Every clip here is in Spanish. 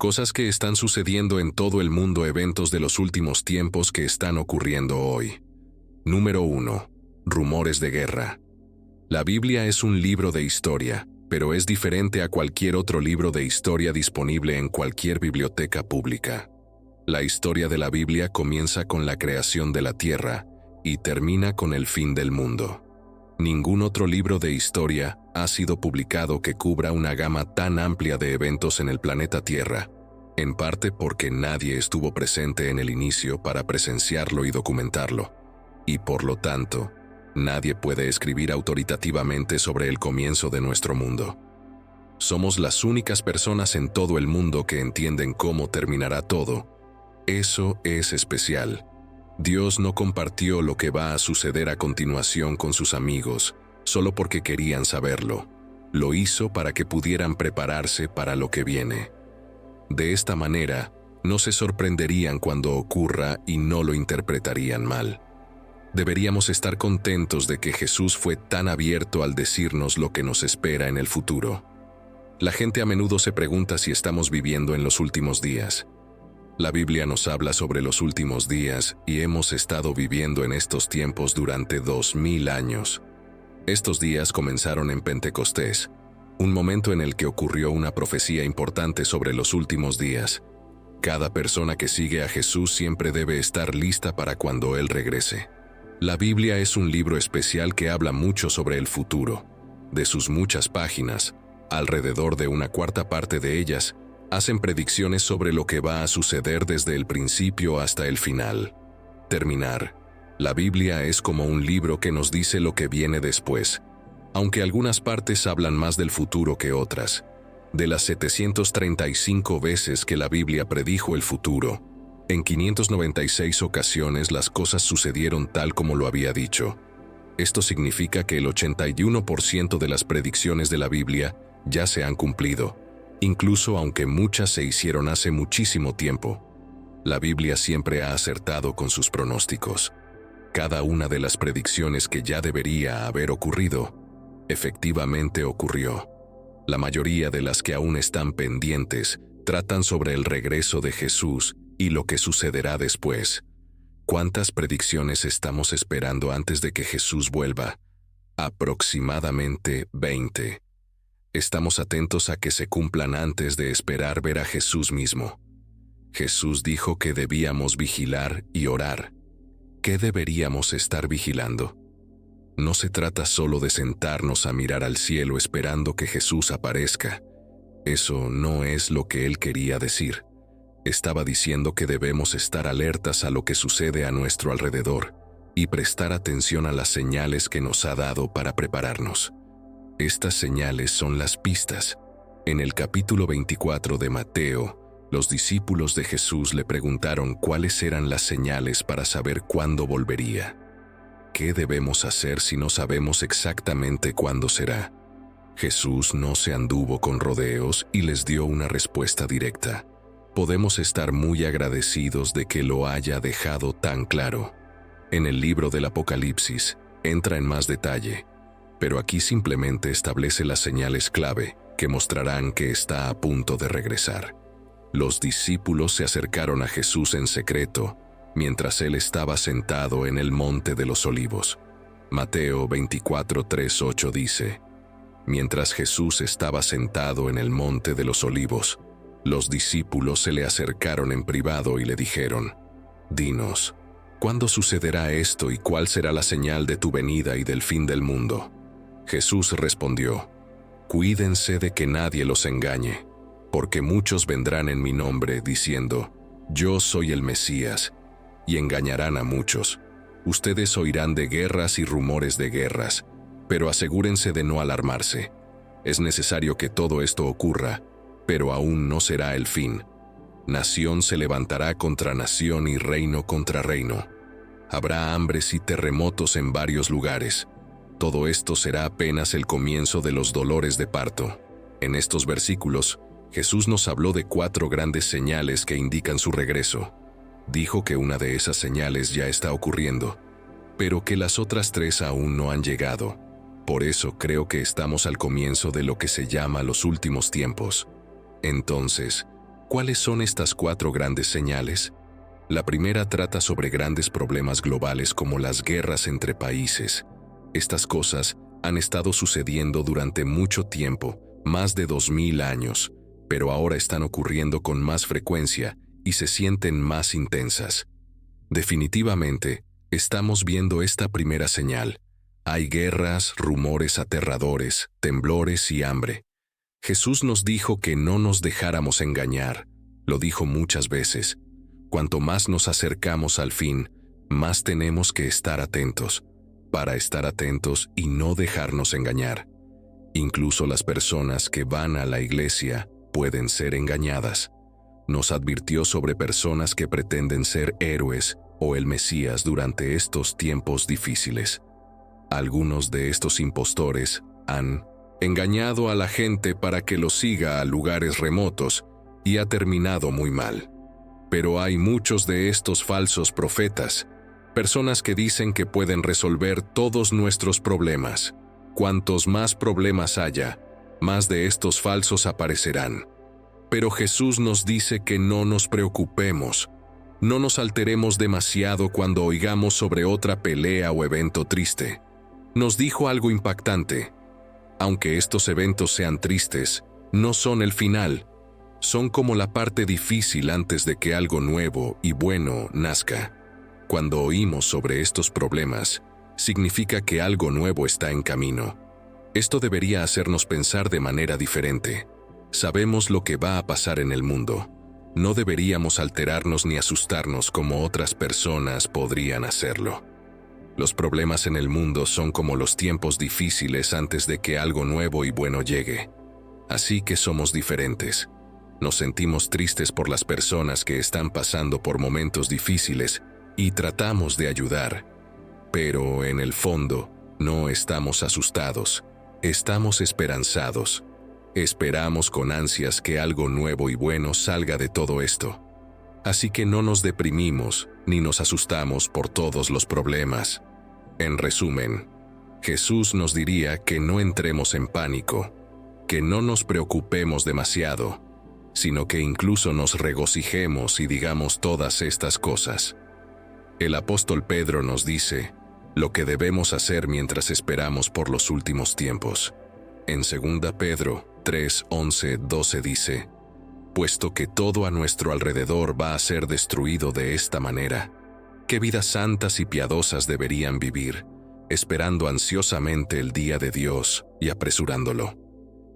Cosas que están sucediendo en todo el mundo, eventos de los últimos tiempos que están ocurriendo hoy. Número 1. Rumores de guerra. La Biblia es un libro de historia, pero es diferente a cualquier otro libro de historia disponible en cualquier biblioteca pública. La historia de la Biblia comienza con la creación de la tierra y termina con el fin del mundo. Ningún otro libro de historia ha sido publicado que cubra una gama tan amplia de eventos en el planeta Tierra, en parte porque nadie estuvo presente en el inicio para presenciarlo y documentarlo, y por lo tanto, nadie puede escribir autoritativamente sobre el comienzo de nuestro mundo. Somos las únicas personas en todo el mundo que entienden cómo terminará todo. Eso es especial. Dios no compartió lo que va a suceder a continuación con sus amigos, solo porque querían saberlo. Lo hizo para que pudieran prepararse para lo que viene. De esta manera, no se sorprenderían cuando ocurra y no lo interpretarían mal. Deberíamos estar contentos de que Jesús fue tan abierto al decirnos lo que nos espera en el futuro. La gente a menudo se pregunta si estamos viviendo en los últimos días. La Biblia nos habla sobre los últimos días y hemos estado viviendo en estos tiempos durante 2000 años. Estos días comenzaron en Pentecostés, un momento en el que ocurrió una profecía importante sobre los últimos días. Cada persona que sigue a Jesús siempre debe estar lista para cuando Él regrese. La Biblia es un libro especial que habla mucho sobre el futuro. De sus muchas páginas, alrededor de una cuarta parte de ellas, hacen predicciones sobre lo que va a suceder desde el principio hasta el final. Terminar. La Biblia es como un libro que nos dice lo que viene después, aunque algunas partes hablan más del futuro que otras. De las 735 veces que la Biblia predijo el futuro, en 596 ocasiones las cosas sucedieron tal como lo había dicho. Esto significa que el 81% de las predicciones de la Biblia ya se han cumplido, incluso aunque muchas se hicieron hace muchísimo tiempo. La Biblia siempre ha acertado con sus pronósticos. Cada una de las predicciones que ya debería haber ocurrido, efectivamente ocurrió. La mayoría de las que aún están pendientes tratan sobre el regreso de Jesús y lo que sucederá después. ¿Cuántas predicciones estamos esperando antes de que Jesús vuelva? Aproximadamente 20. Estamos atentos a que se cumplan antes de esperar ver a Jesús mismo. Jesús dijo que debíamos vigilar y orar. ¿Qué deberíamos estar vigilando? No se trata solo de sentarnos a mirar al cielo esperando que Jesús aparezca. Eso no es lo que Él quería decir. Estaba diciendo que debemos estar alertas a lo que sucede a nuestro alrededor y prestar atención a las señales que nos ha dado para prepararnos. Estas señales son las pistas. En el capítulo 24 de Mateo, los discípulos de Jesús le preguntaron cuáles eran las señales para saber cuándo volvería. ¿Qué debemos hacer si no sabemos exactamente cuándo será? Jesús no se anduvo con rodeos y les dio una respuesta directa. Podemos estar muy agradecidos de que lo haya dejado tan claro. En el libro del Apocalipsis, entra en más detalle, pero aquí simplemente establece las señales clave que mostrarán que está a punto de regresar. Los discípulos se acercaron a Jesús en secreto, mientras Él estaba sentado en el Monte de los Olivos. Mateo 24:3-8 dice: Mientras Jesús estaba sentado en el Monte de los Olivos, los discípulos se le acercaron en privado y le dijeron: Dinos, ¿cuándo sucederá esto y cuál será la señal de tu venida y del fin del mundo? Jesús respondió: Cuídense de que nadie los engañe, porque muchos vendrán en mi nombre diciendo: Yo soy el Mesías, y engañarán a muchos. Ustedes oirán de guerras y rumores de guerras, pero asegúrense de no alarmarse. Es necesario que todo esto ocurra, pero aún no será el fin. Nación se levantará contra nación y reino contra reino. Habrá hambres y terremotos en varios lugares. Todo esto será apenas el comienzo de los dolores de parto. En estos versículos, Jesús nos habló de 4 grandes señales que indican su regreso. Dijo que una de esas señales ya está ocurriendo, pero que las otras 3 aún no han llegado. Por eso creo que estamos al comienzo de lo que se llama los últimos tiempos. Entonces, ¿Cuáles son estas 4 grandes señales? La primera trata sobre grandes problemas globales como las guerras entre países. Estas cosas han estado sucediendo durante mucho tiempo, más de 2000 años, pero ahora están ocurriendo con más frecuencia y se sienten más intensas. Definitivamente, estamos viendo esta primera señal. Hay guerras, rumores aterradores, temblores y hambre. Jesús nos dijo que no nos dejáramos engañar. Lo dijo muchas veces. Cuanto más nos acercamos al fin, más tenemos que estar atentos, para estar atentos y no dejarnos engañar. Incluso las personas que van a la iglesia pueden ser engañadas. Nos advirtió sobre personas que pretenden ser héroes o el Mesías durante estos tiempos difíciles. Algunos de estos impostores han engañado a la gente para que los siga a lugares remotos y ha terminado muy mal. Pero hay muchos de estos falsos profetas, personas que dicen que pueden resolver todos nuestros problemas. Cuantos más problemas haya, más de estos falsos aparecerán. Pero Jesús nos dice que no nos preocupemos, no nos alteremos demasiado cuando oigamos sobre otra pelea o evento triste. Nos dijo algo impactante. Aunque estos eventos sean tristes, no son el final. Son como la parte difícil antes de que algo nuevo y bueno nazca. Cuando oímos sobre estos problemas, significa que algo nuevo está en camino. Esto debería hacernos pensar de manera diferente. Sabemos lo que va a pasar en el mundo. No deberíamos alterarnos ni asustarnos como otras personas podrían hacerlo. Los problemas en el mundo son como los tiempos difíciles antes de que algo nuevo y bueno llegue. Así que somos diferentes. Nos sentimos tristes por las personas que están pasando por momentos difíciles y tratamos de ayudar. Pero en el fondo, no estamos asustados, estamos esperanzados. Esperamos con ansias que algo nuevo y bueno salga de todo esto. Así que no nos deprimimos ni nos asustamos por todos los problemas. En resumen, Jesús nos diría que no entremos en pánico, que no nos preocupemos demasiado, sino que incluso nos regocijemos y digamos todas estas cosas. El apóstol Pedro nos dice lo que debemos hacer mientras esperamos por los últimos tiempos. En 2 Pedro 3, 11, 12 dice: puesto que todo a nuestro alrededor va a ser destruido de esta manera, ¿qué vidas santas y piadosas deberían vivir, esperando ansiosamente el día de Dios y apresurándolo?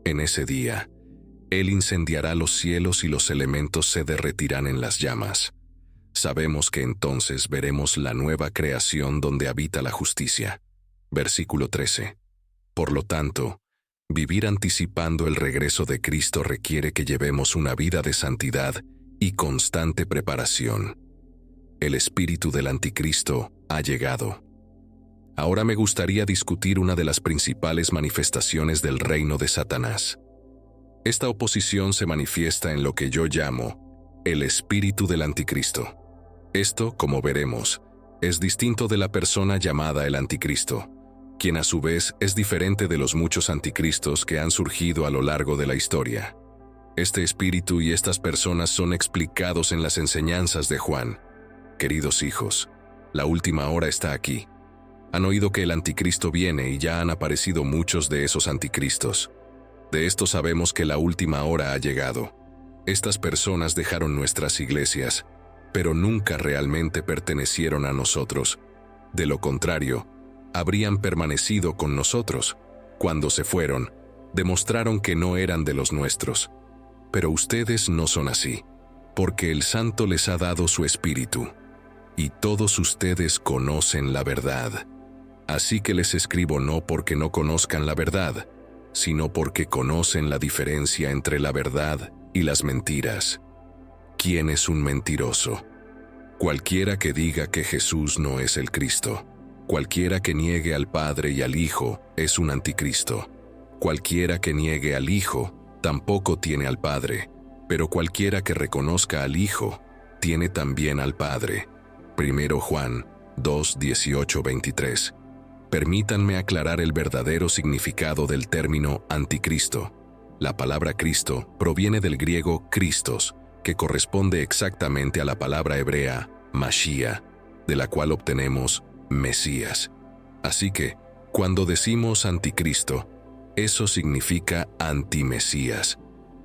En ese día, Él incendiará los cielos y los elementos se derretirán en las llamas. Sabemos que entonces veremos la nueva creación donde habita la justicia. Versículo 13. Por lo tanto, vivir anticipando el regreso de Cristo requiere que llevemos una vida de santidad y constante preparación. El espíritu del anticristo ha llegado. Ahora me gustaría discutir una de las principales manifestaciones del reino de Satanás. Esta oposición se manifiesta en lo que yo llamo el espíritu del anticristo. Esto, como veremos, es distinto de la persona llamada el anticristo, quien a su vez es diferente de los muchos anticristos que han surgido a lo largo de la historia. Este espíritu y estas personas son explicados en las enseñanzas de Juan. Queridos hijos, la última hora está aquí. Han oído que el anticristo viene y ya han aparecido muchos de esos anticristos. De esto sabemos que la última hora ha llegado. Estas personas dejaron nuestras iglesias, pero nunca realmente pertenecieron a nosotros. De lo contrario, habrían permanecido con nosotros. Cuando se fueron, demostraron que no eran de los nuestros. Pero ustedes no son así, porque el Santo les ha dado su espíritu, y todos ustedes conocen la verdad. Así que les escribo no porque no conozcan la verdad, sino porque conocen la diferencia entre la verdad y las mentiras. ¿Quién es un mentiroso? Cualquiera que diga que Jesús no es el Cristo. Cualquiera que niegue al Padre y al Hijo es un anticristo. Cualquiera que niegue al Hijo tampoco tiene al Padre, pero cualquiera que reconozca al Hijo tiene también al Padre. 1 Juan 2, 18, 23. Permítanme aclarar el verdadero significado del término anticristo. La palabra Cristo proviene del griego Christos, que corresponde exactamente a la palabra hebrea Mashiach, de la cual obtenemos Mesías. Así que, cuando decimos anticristo, eso significa antimesías.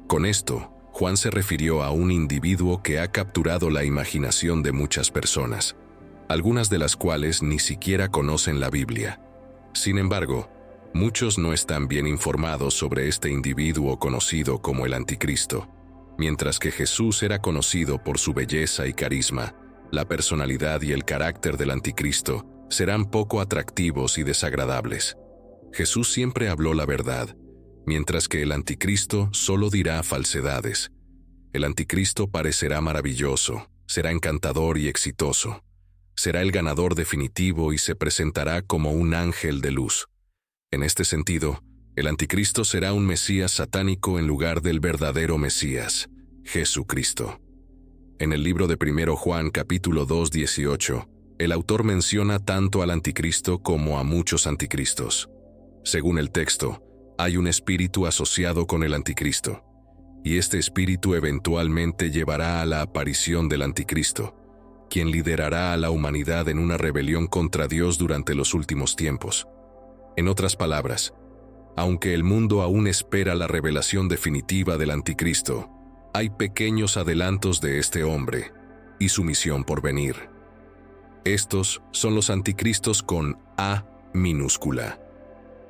Con esto, Juan se refirió a un individuo que ha capturado la imaginación de muchas personas, algunas de las cuales ni siquiera conocen la Biblia. Sin embargo, muchos no están bien informados sobre este individuo conocido como el anticristo. Mientras que Jesús era conocido por su belleza y carisma, la personalidad y el carácter del anticristo serán poco atractivos y desagradables. Jesús siempre habló la verdad, mientras que el anticristo solo dirá falsedades. El anticristo parecerá maravilloso, será encantador y exitoso. Será el ganador definitivo y se presentará como un ángel de luz. En este sentido, el anticristo será un Mesías satánico en lugar del verdadero Mesías, Jesucristo. En el libro de 1 Juan capítulo 2, 18, el autor menciona tanto al anticristo como a muchos anticristos. Según el texto, hay un espíritu asociado con el anticristo, y este espíritu eventualmente llevará a la aparición del anticristo, quien liderará a la humanidad en una rebelión contra Dios durante los últimos tiempos. En otras palabras, aunque el mundo aún espera la revelación definitiva del anticristo, hay pequeños adelantos de este hombre y su misión por venir. Estos son los anticristos con A minúscula.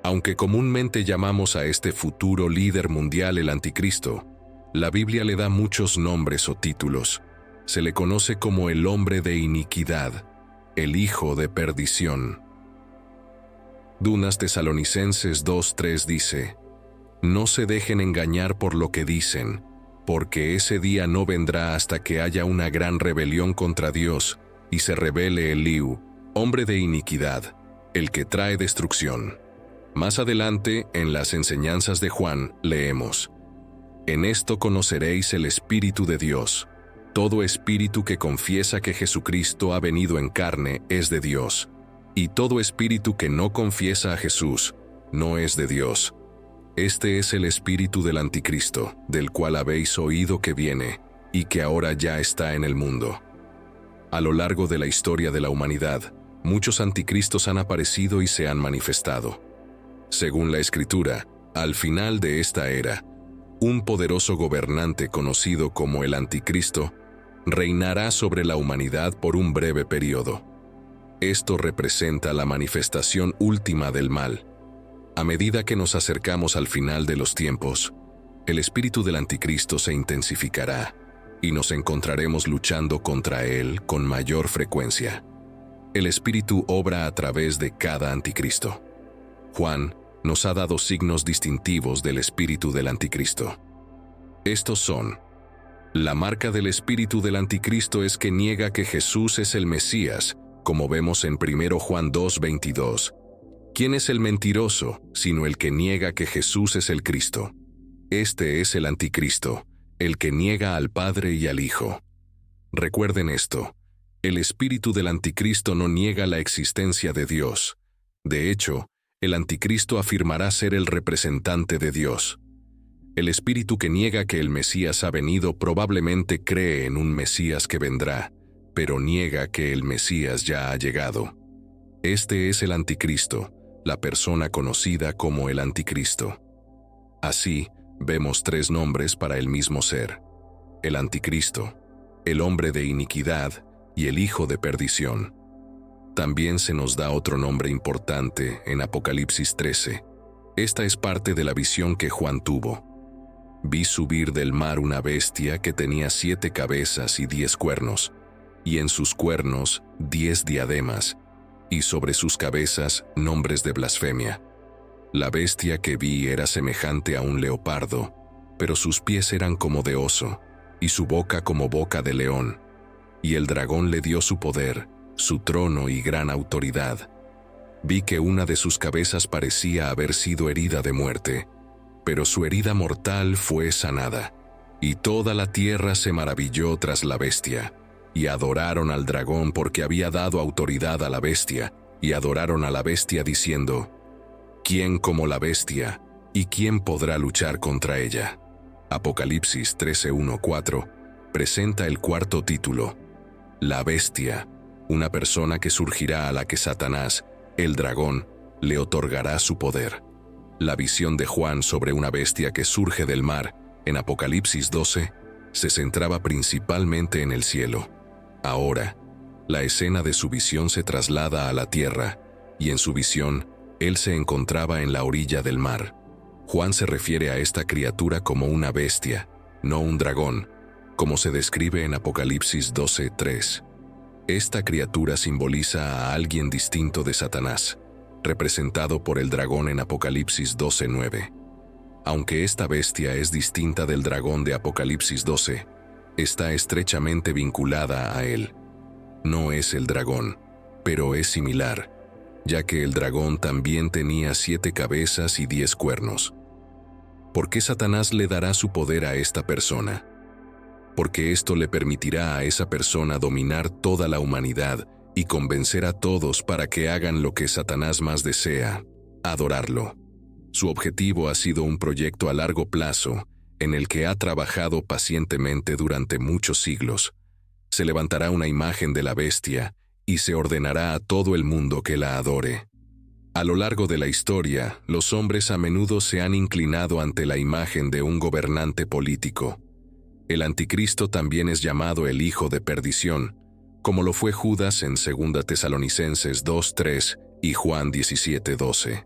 Aunque comúnmente llamamos a este futuro líder mundial el anticristo, la Biblia le da muchos nombres o títulos. Se le conoce como el hombre de iniquidad, el hijo de perdición. Dunas Tesalonicenses 2:3 dice: No se dejen engañar por lo que dicen, porque ese día no vendrá hasta que haya una gran rebelión contra Dios y se revele Eliú, hombre de iniquidad, el que trae destrucción. Más adelante, en las enseñanzas de Juan, leemos: En esto conoceréis el Espíritu de Dios. Todo espíritu que confiesa que Jesucristo ha venido en carne es de Dios, y todo espíritu que no confiesa a Jesús no es de Dios. Este es el espíritu del anticristo, del cual habéis oído que viene, y que ahora ya está en el mundo. A lo largo de la historia de la humanidad, muchos anticristos han aparecido y se han manifestado. Según la Escritura, al final de esta era, un poderoso gobernante conocido como el anticristo reinará sobre la humanidad por un breve periodo. Esto representa la manifestación última del mal. A medida que nos acercamos al final de los tiempos, el espíritu del anticristo se intensificará y nos encontraremos luchando contra él con mayor frecuencia. El espíritu obra a través de cada anticristo. Juan nos ha dado signos distintivos del espíritu del anticristo. Estos son: la marca del espíritu del anticristo es que niega que Jesús es el Mesías, como vemos en 1 Juan 2:22. ¿Quién es el mentiroso, sino el que niega que Jesús es el Cristo? Este es el anticristo, el que niega al Padre y al Hijo. Recuerden esto: el espíritu del anticristo no niega la existencia de Dios. De hecho, el anticristo afirmará ser el representante de Dios. El espíritu que niega que el Mesías ha venido probablemente cree en un Mesías que vendrá, pero niega que el Mesías ya ha llegado. Este es el anticristo, la persona conocida como el anticristo. Así, vemos tres nombres para el mismo ser: el anticristo, el hombre de iniquidad y el hijo de perdición. También se nos da otro nombre importante en Apocalipsis 13. Esta es parte de la visión que Juan tuvo. Vi subir del mar una bestia que tenía 7 cabezas y 10 cuernos, y en sus cuernos 10 diademas, y sobre sus cabezas nombres de blasfemia. La bestia que vi era semejante a un leopardo, pero sus pies eran como de oso, y su boca como boca de león. Y el dragón le dio su poder, su trono y gran autoridad. Vi que una de sus cabezas parecía haber sido herida de muerte, pero su herida mortal fue sanada, y toda la tierra se maravilló tras la bestia, y adoraron al dragón porque había dado autoridad a la bestia, y adoraron a la bestia diciendo: ¿Quién como la bestia, y quién podrá luchar contra ella? Apocalipsis 13:1-4. presenta el cuarto título, la bestia, una persona que surgirá a la que Satanás, el dragón, le otorgará su poder. La visión de Juan sobre una bestia que surge del mar, en Apocalipsis 12, se centraba principalmente en el cielo. Ahora, la escena de su visión se traslada a la tierra, y en su visión, él se encontraba en la orilla del mar. Juan se refiere a esta criatura como una bestia, no un dragón, como se describe en Apocalipsis 12:3. Esta criatura simboliza a alguien distinto de Satanás, representado por el dragón en Apocalipsis 12:9. Aunque esta bestia es distinta del dragón de Apocalipsis 12, está estrechamente vinculada a él. No es el dragón, pero es similar, ya que el dragón también tenía 7 cabezas y 10 cuernos. ¿Por qué Satanás le dará su poder a esta persona? Porque esto le permitirá a esa persona dominar toda la humanidad y convencer a todos para que hagan lo que Satanás más desea, adorarlo. Su objetivo ha sido un proyecto a largo plazo, en el que ha trabajado pacientemente durante muchos siglos. Se levantará una imagen de la bestia y se ordenará a todo el mundo que la adore. A lo largo de la historia, los hombres a menudo se han inclinado ante la imagen de un gobernante político. El anticristo también es llamado el hijo de perdición, como lo fue Judas en 2 Tesalonicenses 2:3 y Juan 17:12.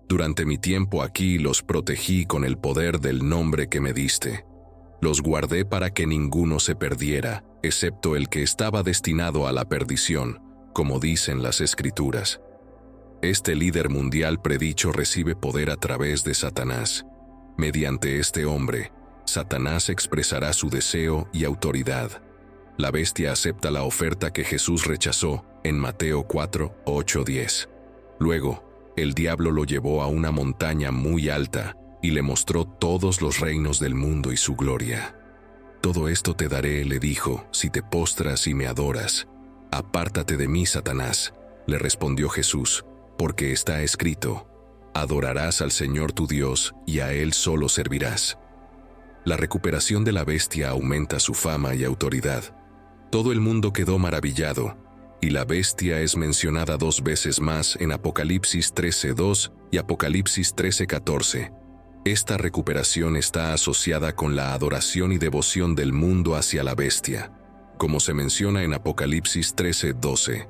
Durante mi tiempo aquí los protegí con el poder del nombre que me diste. Los guardé para que ninguno se perdiera, excepto el que estaba destinado a la perdición, como dicen las Escrituras. Este líder mundial predicho recibe poder a través de Satanás. Mediante este hombre, Satanás expresará su deseo y autoridad. La bestia acepta la oferta que Jesús rechazó en Mateo 4:8-10. Luego, el diablo lo llevó a una montaña muy alta y le mostró todos los reinos del mundo y su gloria. Todo esto te daré, le dijo, si te postras y me adoras. Apártate de mí, Satanás, le respondió Jesús, porque está escrito, adorarás al Señor tu Dios y a Él solo servirás. La recuperación de la bestia aumenta su fama y autoridad. Todo el mundo quedó maravillado, y la bestia es mencionada 2 veces más en Apocalipsis 13:2 y Apocalipsis 13:14. Esta recuperación está asociada con la adoración y devoción del mundo hacia la bestia. Como se menciona en Apocalipsis 13:12,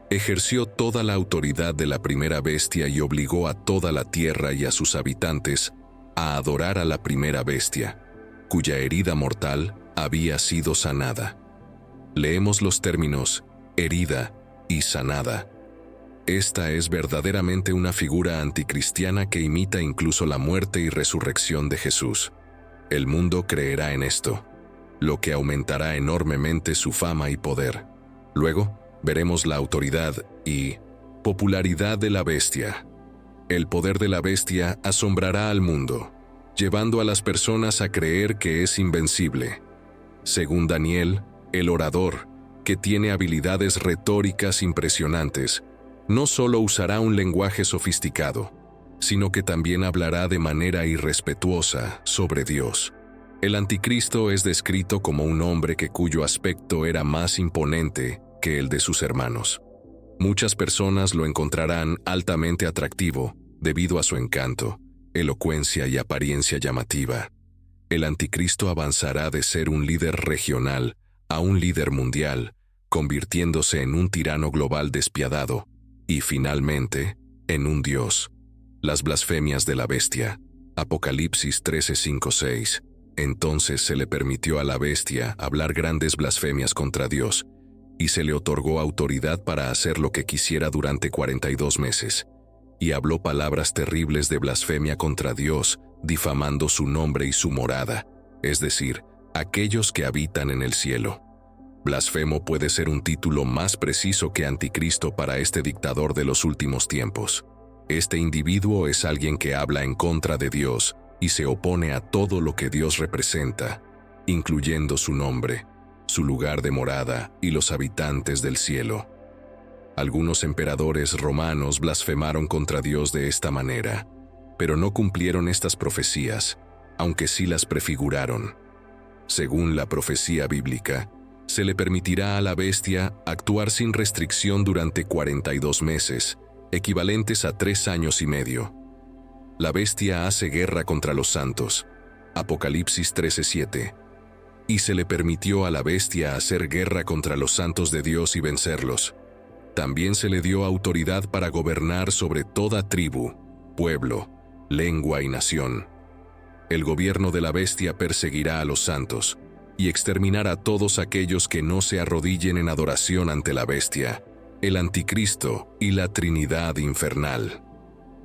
ejerció toda la autoridad de la primera bestia y obligó a toda la tierra y a sus habitantes a adorar a la primera bestia, cuya herida mortal había sido sanada. Leemos los términos herida y sanada. Esta es verdaderamente una figura anticristiana que imita incluso la muerte y resurrección de Jesús. El mundo creerá en esto, lo que aumentará enormemente su fama y poder. Luego, veremos la autoridad y popularidad de la bestia. El poder de la bestia asombrará al mundo, llevando a las personas a creer que es invencible. Según Daniel, el orador, que tiene habilidades retóricas impresionantes, no solo usará un lenguaje sofisticado, sino que también hablará de manera irrespetuosa sobre Dios. El anticristo es descrito como un hombre cuyo aspecto era más imponente que el de sus hermanos. Muchas personas lo encontrarán altamente atractivo debido a su encanto, elocuencia y apariencia llamativa. El anticristo avanzará de ser un líder regional a un líder mundial, convirtiéndose en un tirano global despiadado y, finalmente, en un dios. Las blasfemias de la bestia. Apocalipsis 13:5-6. Entonces se le permitió a la bestia hablar grandes blasfemias contra Dios, y se le otorgó autoridad para hacer lo que quisiera durante 42 meses. Y habló palabras terribles de blasfemia contra Dios, difamando su nombre y su morada, es decir, aquellos que habitan en el cielo. Blasfemo puede ser un título más preciso que anticristo para este dictador de los últimos tiempos. Este individuo es alguien que habla en contra de Dios y se opone a todo lo que Dios representa, incluyendo su nombre, su lugar de morada y los habitantes del cielo. Algunos emperadores romanos blasfemaron contra Dios de esta manera, pero no cumplieron estas profecías, aunque sí las prefiguraron. según la profecía bíblica, se le permitirá a la bestia actuar sin restricción durante 42 meses, equivalentes a 3 años y medio. La bestia hace guerra contra los santos. Apocalipsis 13:7. Y se le permitió a la bestia hacer guerra contra los santos de Dios y vencerlos. También se le dio autoridad para gobernar sobre toda tribu, pueblo, lengua y nación. El gobierno de la bestia perseguirá a los santos y exterminará a todos aquellos que no se arrodillen en adoración ante la bestia, el anticristo y la Trinidad infernal.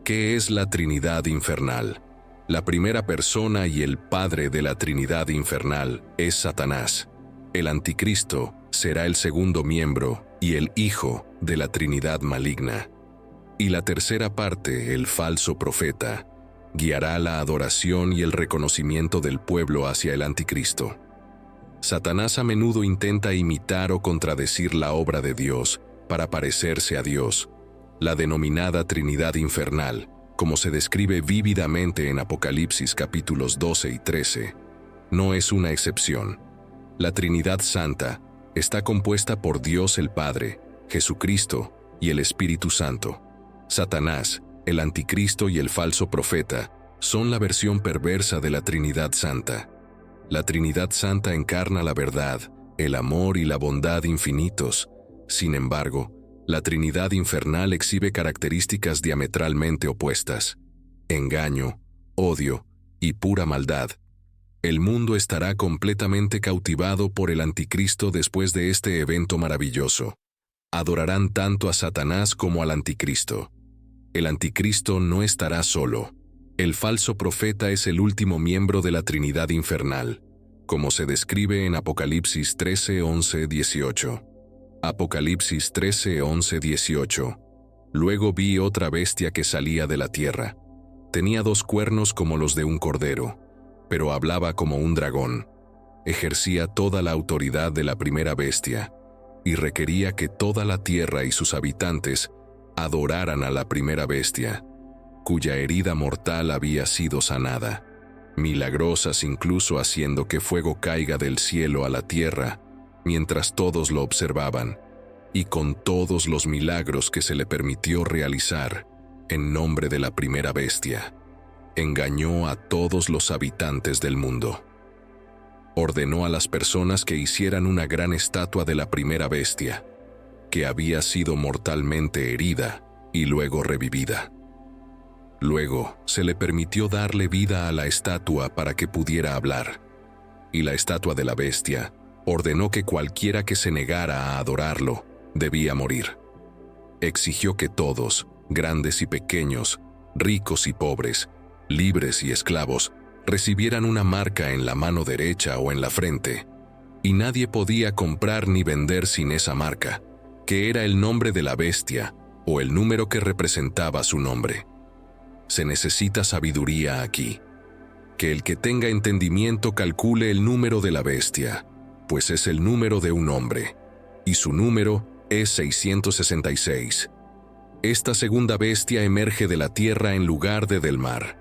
¿Qué es la Trinidad infernal? La primera persona y el padre de la Trinidad infernal es Satanás. El anticristo será el segundo miembro y el hijo de la Trinidad maligna. Y la tercera parte, el falso profeta, guiará la adoración y el reconocimiento del pueblo hacia el anticristo. Satanás a menudo intenta imitar o contradecir la obra de Dios para parecerse a Dios. La denominada Trinidad infernal, como se describe vívidamente en Apocalipsis capítulos 12 y 13, no es una excepción. La Trinidad Santa está compuesta por Dios el Padre, Jesucristo y el Espíritu Santo. Satanás, el anticristo y el falso profeta son la versión perversa de la Trinidad Santa. La Trinidad Santa encarna la verdad, el amor y la bondad infinitos. Sin embargo, la Trinidad infernal exhibe características diametralmente opuestas: engaño, odio y pura maldad. El mundo estará completamente cautivado por el anticristo después de este evento maravilloso. Adorarán tanto a Satanás como al anticristo. El anticristo no estará solo. El falso profeta es el último miembro de la Trinidad infernal, como se describe en Apocalipsis 13, 11, 18. Apocalipsis 13, 11, 18. Luego vi otra bestia que salía de la tierra. Tenía 2 cuernos como los de un cordero, pero hablaba como un dragón. Ejercía toda la autoridad de la primera bestia y requería que toda la tierra y sus habitantes adoraran a la primera bestia, cuya herida mortal había sido sanada, milagrosas incluso haciendo que fuego caiga del cielo a la tierra, mientras todos lo observaban, y con todos los milagros que se le permitió realizar en nombre de la primera bestia, engañó a todos los habitantes del mundo. Ordenó a las personas que hicieran una gran estatua de la primera bestia, que había sido mortalmente herida y luego revivida. Luego se le permitió darle vida a la estatua para que pudiera hablar, y la estatua de la bestia ordenó que cualquiera que se negara a adorarlo debía morir. Exigió que todos, grandes y pequeños, ricos y pobres, libres y esclavos, recibieran una marca en la mano derecha o en la frente, y nadie podía comprar ni vender sin esa marca, que era el nombre de la bestia o el número que representaba su nombre. Se necesita sabiduría aquí. Que el que tenga entendimiento calcule el número de la bestia, pues es el número de un hombre, y su número es 666. Esta segunda bestia emerge de la tierra en lugar de del mar.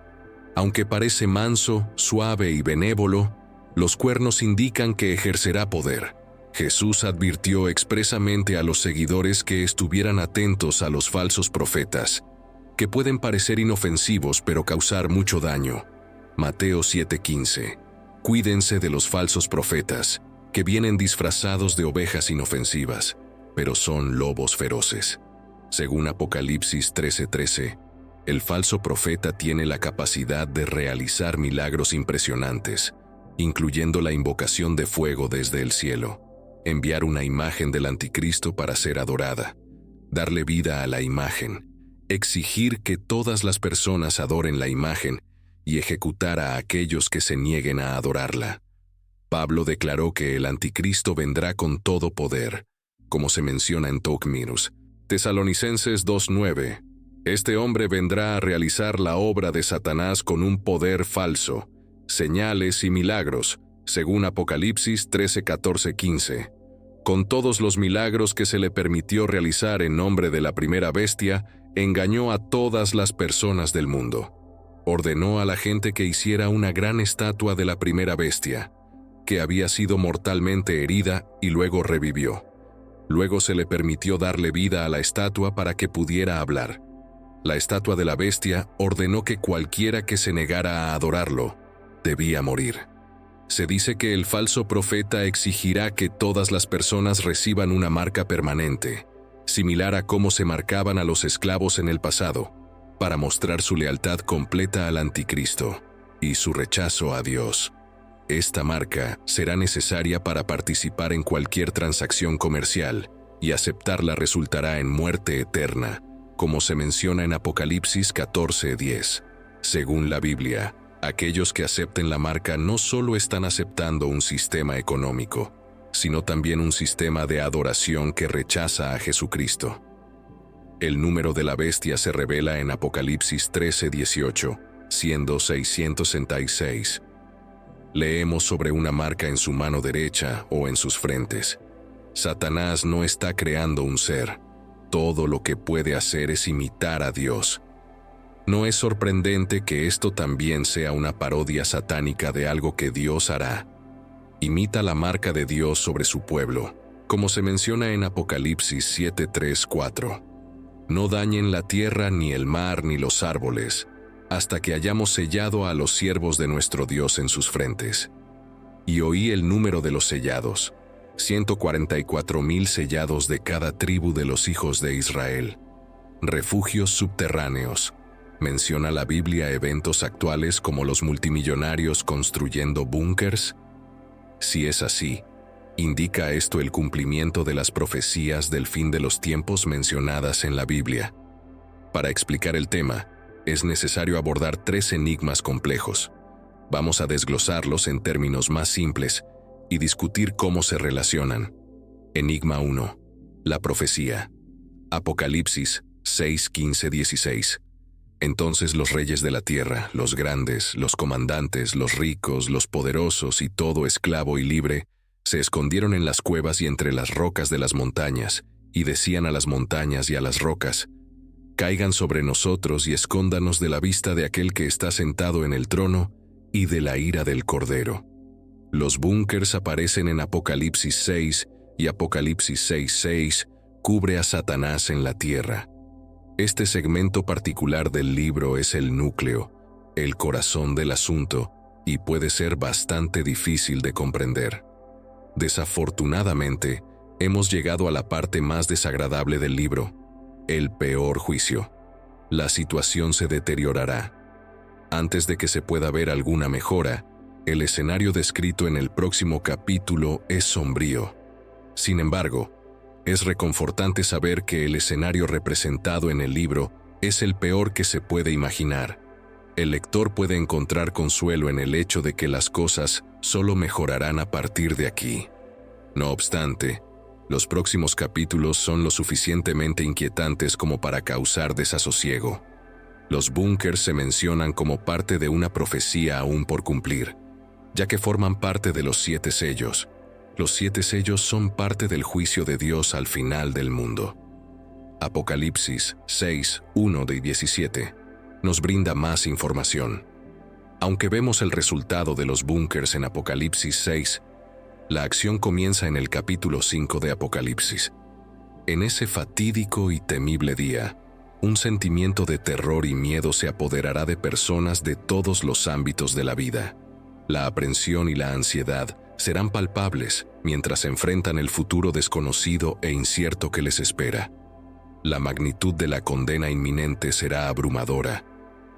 Aunque parece manso, suave y benévolo, los cuernos indican que ejercerá poder. Jesús advirtió expresamente a los seguidores que estuvieran atentos a los falsos profetas, que pueden parecer inofensivos pero causar mucho daño. Mateo 7:15. Cuídense de los falsos profetas, que vienen disfrazados de ovejas inofensivas, pero son lobos feroces. Según Apocalipsis 13:13, el falso profeta tiene la capacidad de realizar milagros impresionantes, incluyendo la invocación de fuego desde el cielo, enviar una imagen del anticristo para ser adorada, darle vida a la imagen, exigir que todas las personas adoren la imagen y ejecutar a aquellos que se nieguen a adorarla. Pablo declaró que el anticristo vendrá con todo poder, como se menciona en Tocminos. Tesalonicenses 2:9. Este hombre vendrá a realizar la obra de Satanás con un poder falso, señales y milagros, según Apocalipsis 13, 14, 15. Con todos los milagros que se le permitió realizar en nombre de la primera bestia, engañó a todas las personas del mundo. Ordenó a la gente que hiciera una gran estatua de la primera bestia, que había sido mortalmente herida y luego revivió. Luego se le permitió darle vida a la estatua para que pudiera hablar. La estatua de la bestia ordenó que cualquiera que se negara a adorarlo debía morir. Se dice que el falso profeta exigirá que todas las personas reciban una marca permanente, similar a cómo se marcaban a los esclavos en el pasado, para mostrar su lealtad completa al anticristo y su rechazo a Dios. Esta marca será necesaria para participar en cualquier transacción comercial y aceptarla resultará en muerte eterna, como se menciona en Apocalipsis 14:10. Según la Biblia, aquellos que acepten la marca no solo están aceptando un sistema económico, sino también un sistema de adoración que rechaza a Jesucristo. El número de la bestia se revela en Apocalipsis 13:18, siendo 666. Leemos sobre una marca en su mano derecha o en sus frentes. Satanás no está creando un ser. Todo lo que puede hacer es imitar a Dios. No es sorprendente que esto también sea una parodia satánica de algo que Dios hará. Imita la marca de Dios sobre su pueblo, como se menciona en Apocalipsis 7:3-4. No dañen la tierra, ni el mar, ni los árboles, hasta que hayamos sellado a los siervos de nuestro Dios en sus frentes. Y oí el número de los sellados, 144,000 sellados de cada tribu de los hijos de Israel. Refugios subterráneos. ¿Menciona la Biblia eventos actuales como los multimillonarios construyendo búnkers? Si es así, ¿indica esto el cumplimiento de las profecías del fin de los tiempos mencionadas en la Biblia? Para explicar el tema, es necesario abordar 3 enigmas complejos. Vamos a desglosarlos en términos más simples y discutir cómo se relacionan. Enigma 1. La profecía. Apocalipsis 6:15-16. Entonces los reyes de la tierra, los grandes, los comandantes, los ricos, los poderosos y todo esclavo y libre, se escondieron en las cuevas y entre las rocas de las montañas, y decían a las montañas y a las rocas: caigan sobre nosotros y escóndanos de la vista de aquel que está sentado en el trono y de la ira del Cordero. Los búnkers aparecen en Apocalipsis 6 y Apocalipsis 6:6 cubre a Satanás en la tierra. Este segmento particular del libro es el núcleo, el corazón del asunto, y puede ser bastante difícil de comprender. Desafortunadamente, hemos llegado a la parte más desagradable del libro, el peor juicio. La situación se deteriorará. Antes de que se pueda ver alguna mejora, el escenario descrito en el próximo capítulo es sombrío. Sin embargo, es reconfortante saber que el escenario representado en el libro es el peor que se puede imaginar. El lector puede encontrar consuelo en el hecho de que las cosas solo mejorarán a partir de aquí. No obstante, los próximos capítulos son lo suficientemente inquietantes como para causar desasosiego. Los búnkers se mencionan como parte de una profecía aún por cumplir, ya que forman parte de los 7 sellos. Los 7 sellos son parte del juicio de Dios al final del mundo. Apocalipsis 6:1-17 nos brinda más información. Aunque vemos el resultado de los búnkers en Apocalipsis 6, la acción comienza en el capítulo 5 de Apocalipsis. En ese fatídico y temible día, un sentimiento de terror y miedo se apoderará de personas de todos los ámbitos de la vida. La aprensión y la ansiedad serán palpables mientras enfrentan el futuro desconocido e incierto que les espera. La magnitud de la condena inminente será abrumadora.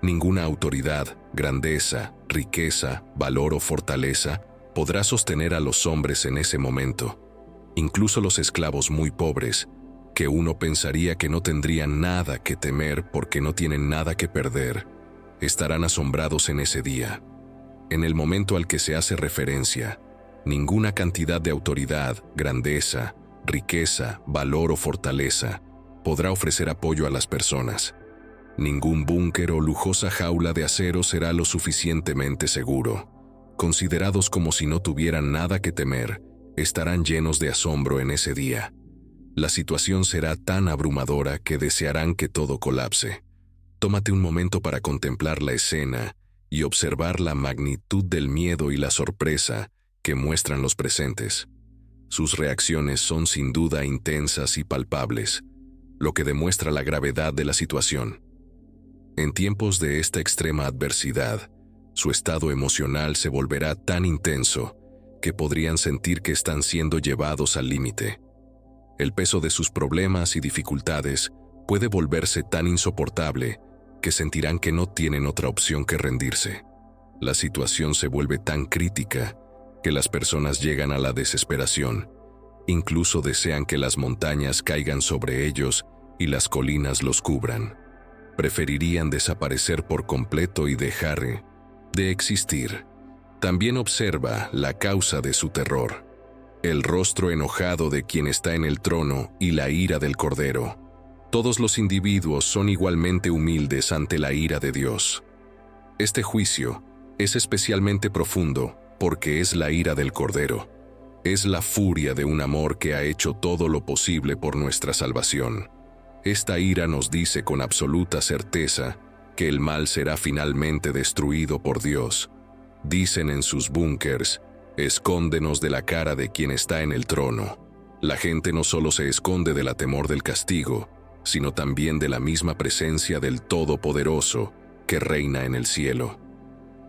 Ninguna autoridad, grandeza, riqueza, valor o fortaleza podrá sostener a los hombres en ese momento. Incluso los esclavos muy pobres, que uno pensaría que no tendrían nada que temer porque no tienen nada que perder, estarán asombrados en ese día. En el momento al que se hace referencia, ninguna cantidad de autoridad, grandeza, riqueza, valor o fortaleza podrá ofrecer apoyo a las personas. Ningún búnker o lujosa jaula de acero será lo suficientemente seguro. Considerados como si no tuvieran nada que temer, estarán llenos de asombro en ese día. La situación será tan abrumadora que desearán que todo colapse. Tómate un momento para contemplar la escena y observar la magnitud del miedo y la sorpresa que muestran los presentes. Sus reacciones son sin duda intensas y palpables, lo que demuestra la gravedad de la situación. En tiempos de esta extrema adversidad, su estado emocional se volverá tan intenso que podrían sentir que están siendo llevados al límite. El peso de sus problemas y dificultades puede volverse tan insoportable que sentirán que no tienen otra opción que rendirse. La situación se vuelve tan crítica que las personas llegan a la desesperación. Incluso desean que las montañas caigan sobre ellos y las colinas los cubran. Preferirían desaparecer por completo y dejar de existir. También observa la causa de su terror: el rostro enojado de quien está en el trono y la ira del Cordero. Todos los individuos son igualmente humildes ante la ira de Dios. Este juicio es especialmente profundo porque es la ira del Cordero. Es la furia de un amor que ha hecho todo lo posible por nuestra salvación. Esta ira nos dice con absoluta certeza que el mal será finalmente destruido por Dios. Dicen en sus búnkers: escóndenos de la cara de quien está en el trono. La gente no solo se esconde del temor del castigo, sino también de la misma presencia del Todopoderoso que reina en el cielo.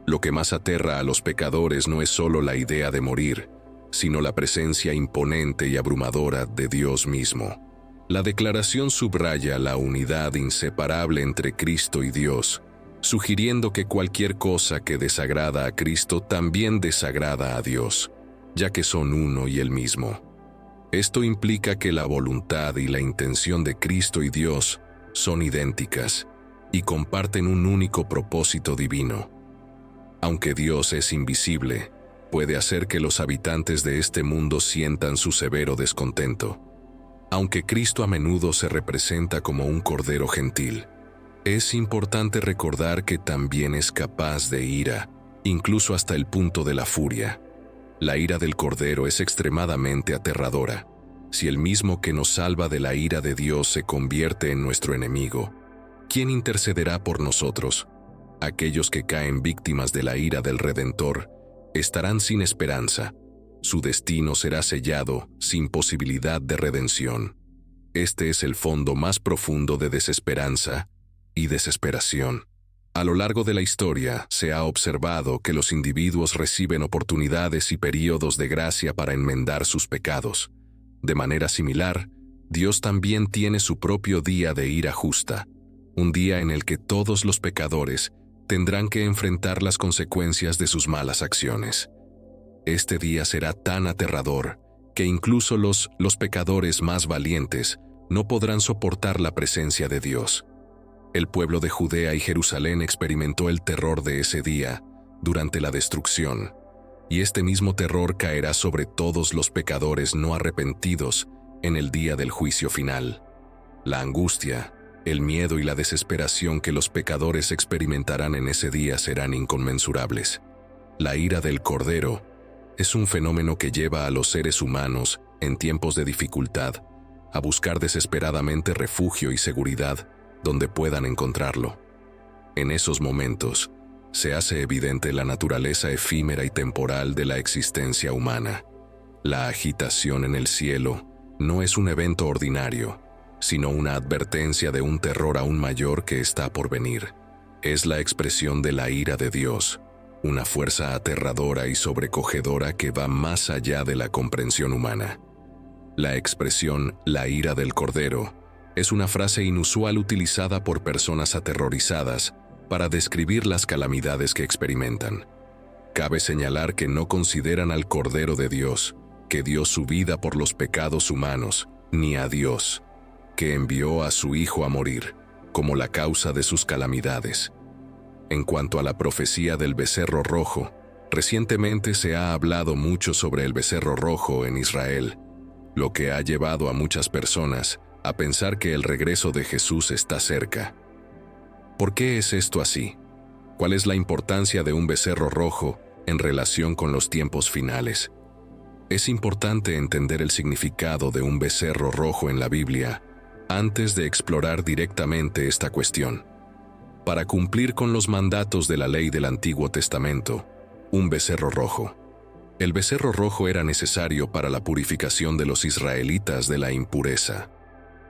Lo que más aterra a los pecadores no es solo la idea de morir, sino la presencia imponente y abrumadora de Dios mismo. La declaración subraya la unidad inseparable entre Cristo y Dios, sugiriendo que cualquier cosa que desagrada a Cristo también desagrada a Dios, ya que son uno y el mismo. Esto implica que la voluntad y la intención de Cristo y Dios son idénticas y comparten un único propósito divino. Aunque Dios es invisible, puede hacer que los habitantes de este mundo sientan su severo descontento. Aunque Cristo a menudo se representa como un cordero gentil, es importante recordar que también es capaz de ira, incluso hasta el punto de la furia. La ira del Cordero es extremadamente aterradora. Si el mismo que nos salva de la ira de Dios se convierte en nuestro enemigo, ¿quién intercederá por nosotros? Aquellos que caen víctimas de la ira del Redentor estarán sin esperanza. Su destino será sellado, sin posibilidad de redención. Este es el fondo más profundo de desesperanza y desesperación. A lo largo de la historia se ha observado que los individuos reciben oportunidades y períodos de gracia para enmendar sus pecados. De manera similar, Dios también tiene su propio día de ira justa, un día en el que todos los pecadores tendrán que enfrentar las consecuencias de sus malas acciones. Este día será tan aterrador que incluso los pecadores más valientes no podrán soportar la presencia de Dios. El pueblo de Judea y Jerusalén experimentó el terror de ese día durante la destrucción, y este mismo terror caerá sobre todos los pecadores no arrepentidos en el día del juicio final. La angustia, el miedo y la desesperación que los pecadores experimentarán en ese día serán inconmensurables. La ira del Cordero es un fenómeno que lleva a los seres humanos, en tiempos de dificultad, a buscar desesperadamente refugio y seguridad donde puedan encontrarlo. En esos momentos, se hace evidente la naturaleza efímera y temporal de la existencia humana. La agitación en el cielo no es un evento ordinario, sino una advertencia de un terror aún mayor que está por venir. Es la expresión de la ira de Dios, una fuerza aterradora y sobrecogedora que va más allá de la comprensión humana. La expresión «la ira del Cordero» es una frase inusual utilizada por personas aterrorizadas para describir las calamidades que experimentan. Cabe señalar que no consideran al Cordero de Dios, que dio su vida por los pecados humanos, ni a Dios, que envió a su Hijo a morir, como la causa de sus calamidades. En cuanto a la profecía del becerro rojo, recientemente se ha hablado mucho sobre el becerro rojo en Israel, lo que ha llevado a muchas personas a pensar que el regreso de Jesús está cerca. ¿Por qué es esto así? ¿Cuál es la importancia de un becerro rojo en relación con los tiempos finales? Es importante entender el significado de un becerro rojo en la Biblia antes de explorar directamente esta cuestión. Para cumplir con los mandatos de la ley del Antiguo Testamento, un becerro rojo El becerro rojo era necesario para la purificación de los israelitas de la impureza.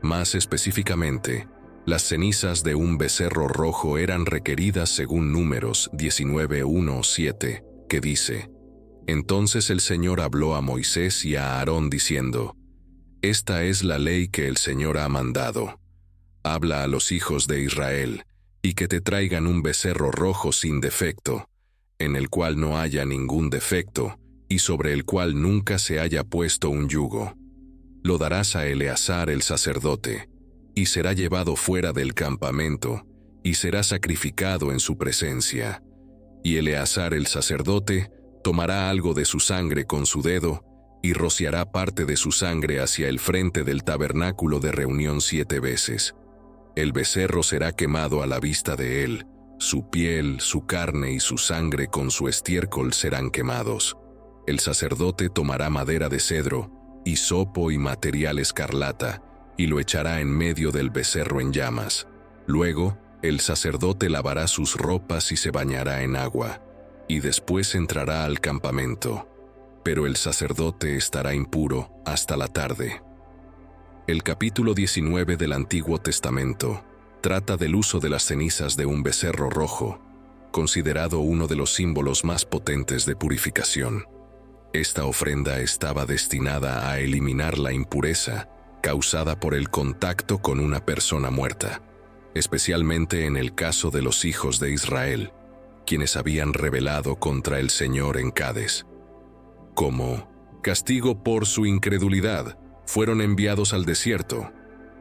Más específicamente, las cenizas de un becerro rojo eran requeridas según Números 19:1-7, que dice: Entonces el Señor habló a Moisés y a Aarón diciendo: Esta es la ley que el Señor ha mandado. Habla a los hijos de Israel, y que te traigan un becerro rojo sin defecto, en el cual no haya ningún defecto, y sobre el cual nunca se haya puesto un yugo. Lo darás a Eleazar el sacerdote, y será llevado fuera del campamento, y será sacrificado en su presencia. Y Eleazar el sacerdote tomará algo de su sangre con su dedo, y rociará parte de su sangre hacia el frente del tabernáculo de reunión 7 veces. El becerro será quemado a la vista de él, su piel, su carne y su sangre con su estiércol serán quemados. El sacerdote tomará madera de cedro, hisopo y material escarlata, y lo echará en medio del becerro en llamas. Luego, el sacerdote lavará sus ropas y se bañará en agua, y después entrará al campamento. Pero el sacerdote estará impuro hasta la tarde. El capítulo 19 del Antiguo Testamento trata del uso de las cenizas de un becerro rojo, considerado uno de los símbolos más potentes de purificación. Esta ofrenda estaba destinada a eliminar la impureza causada por el contacto con una persona muerta, especialmente en el caso de los hijos de Israel, quienes habían rebelado contra el Señor en Cades. Como castigo por su incredulidad, fueron enviados al desierto,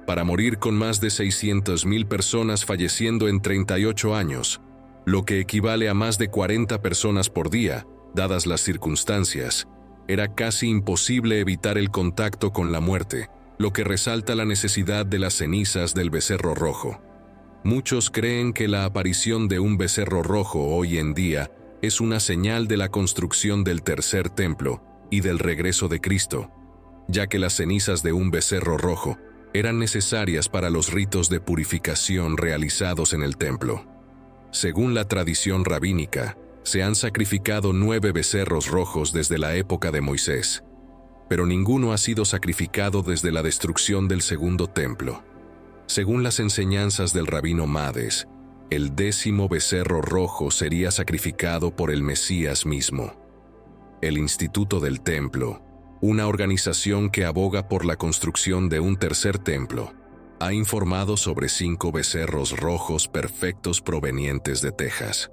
para morir con más de 600,000 personas falleciendo en 38 años, lo que equivale a más de 40 personas por día, dadas las circunstancias. Era casi imposible evitar el contacto con la muerte, lo que resalta la necesidad de las cenizas del becerro rojo. Muchos creen que la aparición de un becerro rojo hoy en día es una señal de la construcción del tercer templo y del regreso de Cristo, ya que las cenizas de un becerro rojo eran necesarias para los ritos de purificación realizados en el templo. Según la tradición rabínica, se han sacrificado 9 becerros rojos desde la época de Moisés, pero ninguno ha sido sacrificado desde la destrucción del segundo templo. Según las enseñanzas del rabino Mades, el 10º becerro rojo sería sacrificado por el Mesías mismo. El Instituto del Templo, una organización que aboga por la construcción de un tercer templo, ha informado sobre 5 becerros rojos perfectos provenientes de Texas.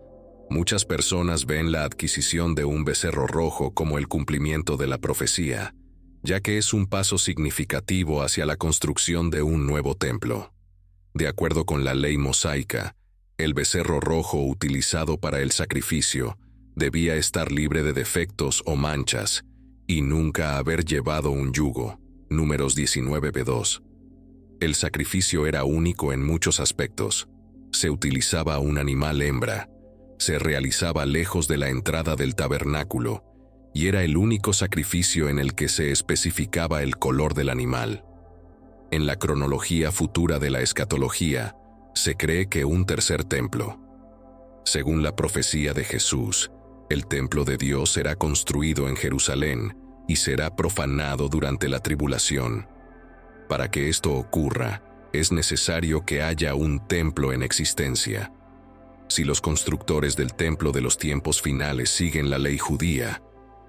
Muchas personas ven la adquisición de un becerro rojo como el cumplimiento de la profecía, ya que es un paso significativo hacia la construcción de un nuevo templo. De acuerdo con la ley mosaica, el becerro rojo utilizado para el sacrificio debía estar libre de defectos o manchas y nunca haber llevado un yugo. Números 19:2. El sacrificio era único en muchos aspectos. Se utilizaba un animal hembra, se realizaba lejos de la entrada del tabernáculo, y era el único sacrificio en el que se especificaba el color del animal. En la cronología futura de la escatología, se cree que un tercer templo. Según la profecía de Jesús, el templo de Dios será construido en Jerusalén y será profanado durante la tribulación. Para que esto ocurra, es necesario que haya un templo en existencia. Si los constructores del templo de los tiempos finales siguen la ley judía,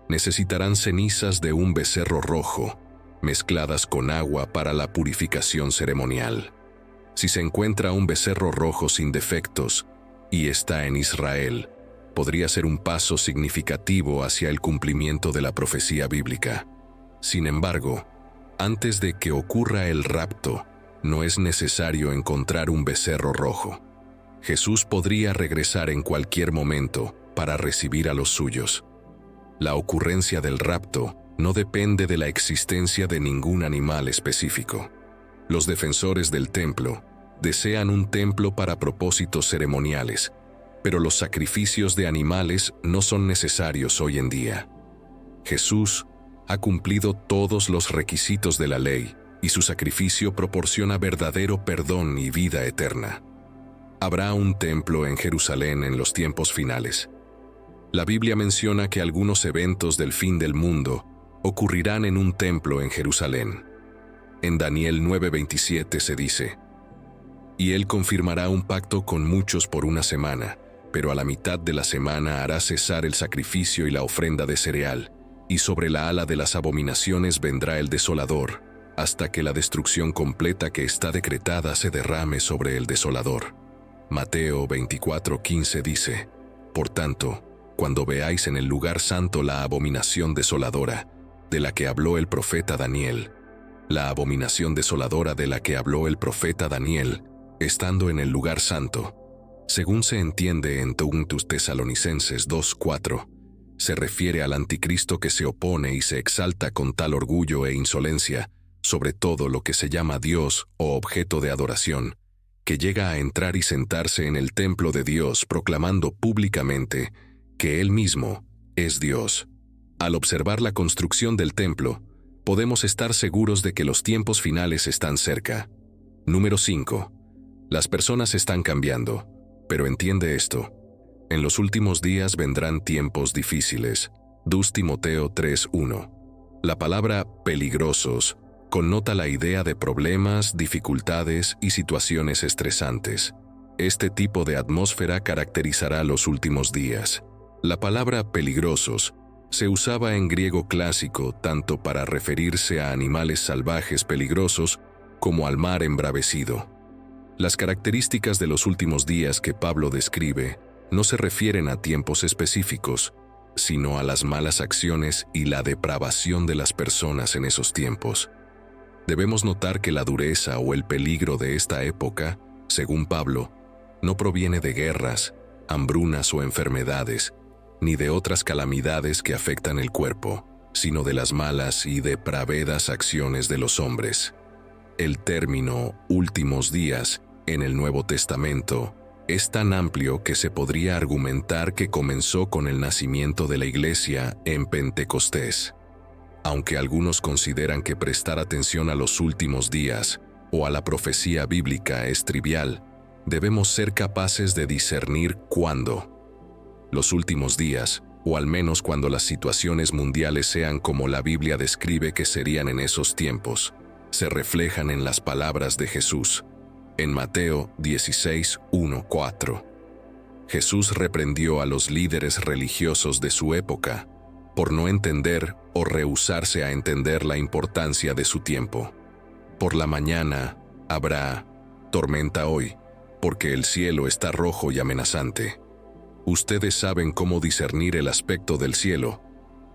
necesitarán cenizas de un becerro rojo, mezcladas con agua para la purificación ceremonial. Si se encuentra un becerro rojo sin defectos y está en Israel, podría ser un paso significativo hacia el cumplimiento de la profecía bíblica. Sin embargo, antes de que ocurra el rapto, no es necesario encontrar un becerro rojo. Jesús podría regresar en cualquier momento para recibir a los suyos. La ocurrencia del rapto no depende de la existencia de ningún animal específico. Los defensores del templo desean un templo para propósitos ceremoniales, pero los sacrificios de animales no son necesarios hoy en día. Jesús ha cumplido todos los requisitos de la ley y su sacrificio proporciona verdadero perdón y vida eterna. Habrá un templo en Jerusalén en los tiempos finales. La Biblia menciona que algunos eventos del fin del mundo ocurrirán en un templo en Jerusalén. En Daniel 9:27 se dice: «Y él confirmará un pacto con muchos por una semana, pero a la mitad de la semana hará cesar el sacrificio y la ofrenda de cereal, y sobre la ala de las abominaciones vendrá el desolador, hasta que la destrucción completa que está decretada se derrame sobre el desolador». Mateo 24:15 dice: «Por tanto, cuando veáis en el lugar santo la abominación desoladora, de la que habló el profeta Daniel», la abominación desoladora de la que habló el profeta Daniel, estando en el lugar santo, según se entiende en 2 Tesalonicenses 2:4, se refiere al anticristo que se opone y se exalta con tal orgullo e insolencia sobre todo lo que se llama Dios o objeto de adoración, que llega a entrar y sentarse en el templo de Dios proclamando públicamente que Él mismo es Dios. Al observar la construcción del templo, podemos estar seguros de que los tiempos finales están cerca. Número 5. Las personas están cambiando, pero entiende esto: en los últimos días vendrán tiempos difíciles. 2 Timoteo 3:1. La palabra peligrosos connota la idea de problemas, dificultades y situaciones estresantes. Este tipo de atmósfera caracterizará los últimos días. La palabra peligrosos se usaba en griego clásico tanto para referirse a animales salvajes peligrosos como al mar embravecido. Las características de los últimos días que Pablo describe no se refieren a tiempos específicos, sino a las malas acciones y la depravación de las personas en esos tiempos. Debemos notar que la dureza o el peligro de esta época, según Pablo, no proviene de guerras, hambrunas o enfermedades, ni de otras calamidades que afectan el cuerpo, sino de las malas y depravadas acciones de los hombres. El término últimos días en el Nuevo Testamento es tan amplio que se podría argumentar que comenzó con el nacimiento de la Iglesia en Pentecostés. Aunque algunos consideran que prestar atención a los últimos días o a la profecía bíblica es trivial, debemos ser capaces de discernir cuándo. Los últimos días, o al menos cuando las situaciones mundiales sean como la Biblia describe que serían en esos tiempos, se reflejan en las palabras de Jesús. En Mateo 16:1-4, Jesús reprendió a los líderes religiosos de su época por no entender o rehusarse a entender la importancia de su tiempo. Por la mañana habrá tormenta hoy, porque el cielo está rojo y amenazante. Ustedes saben cómo discernir el aspecto del cielo,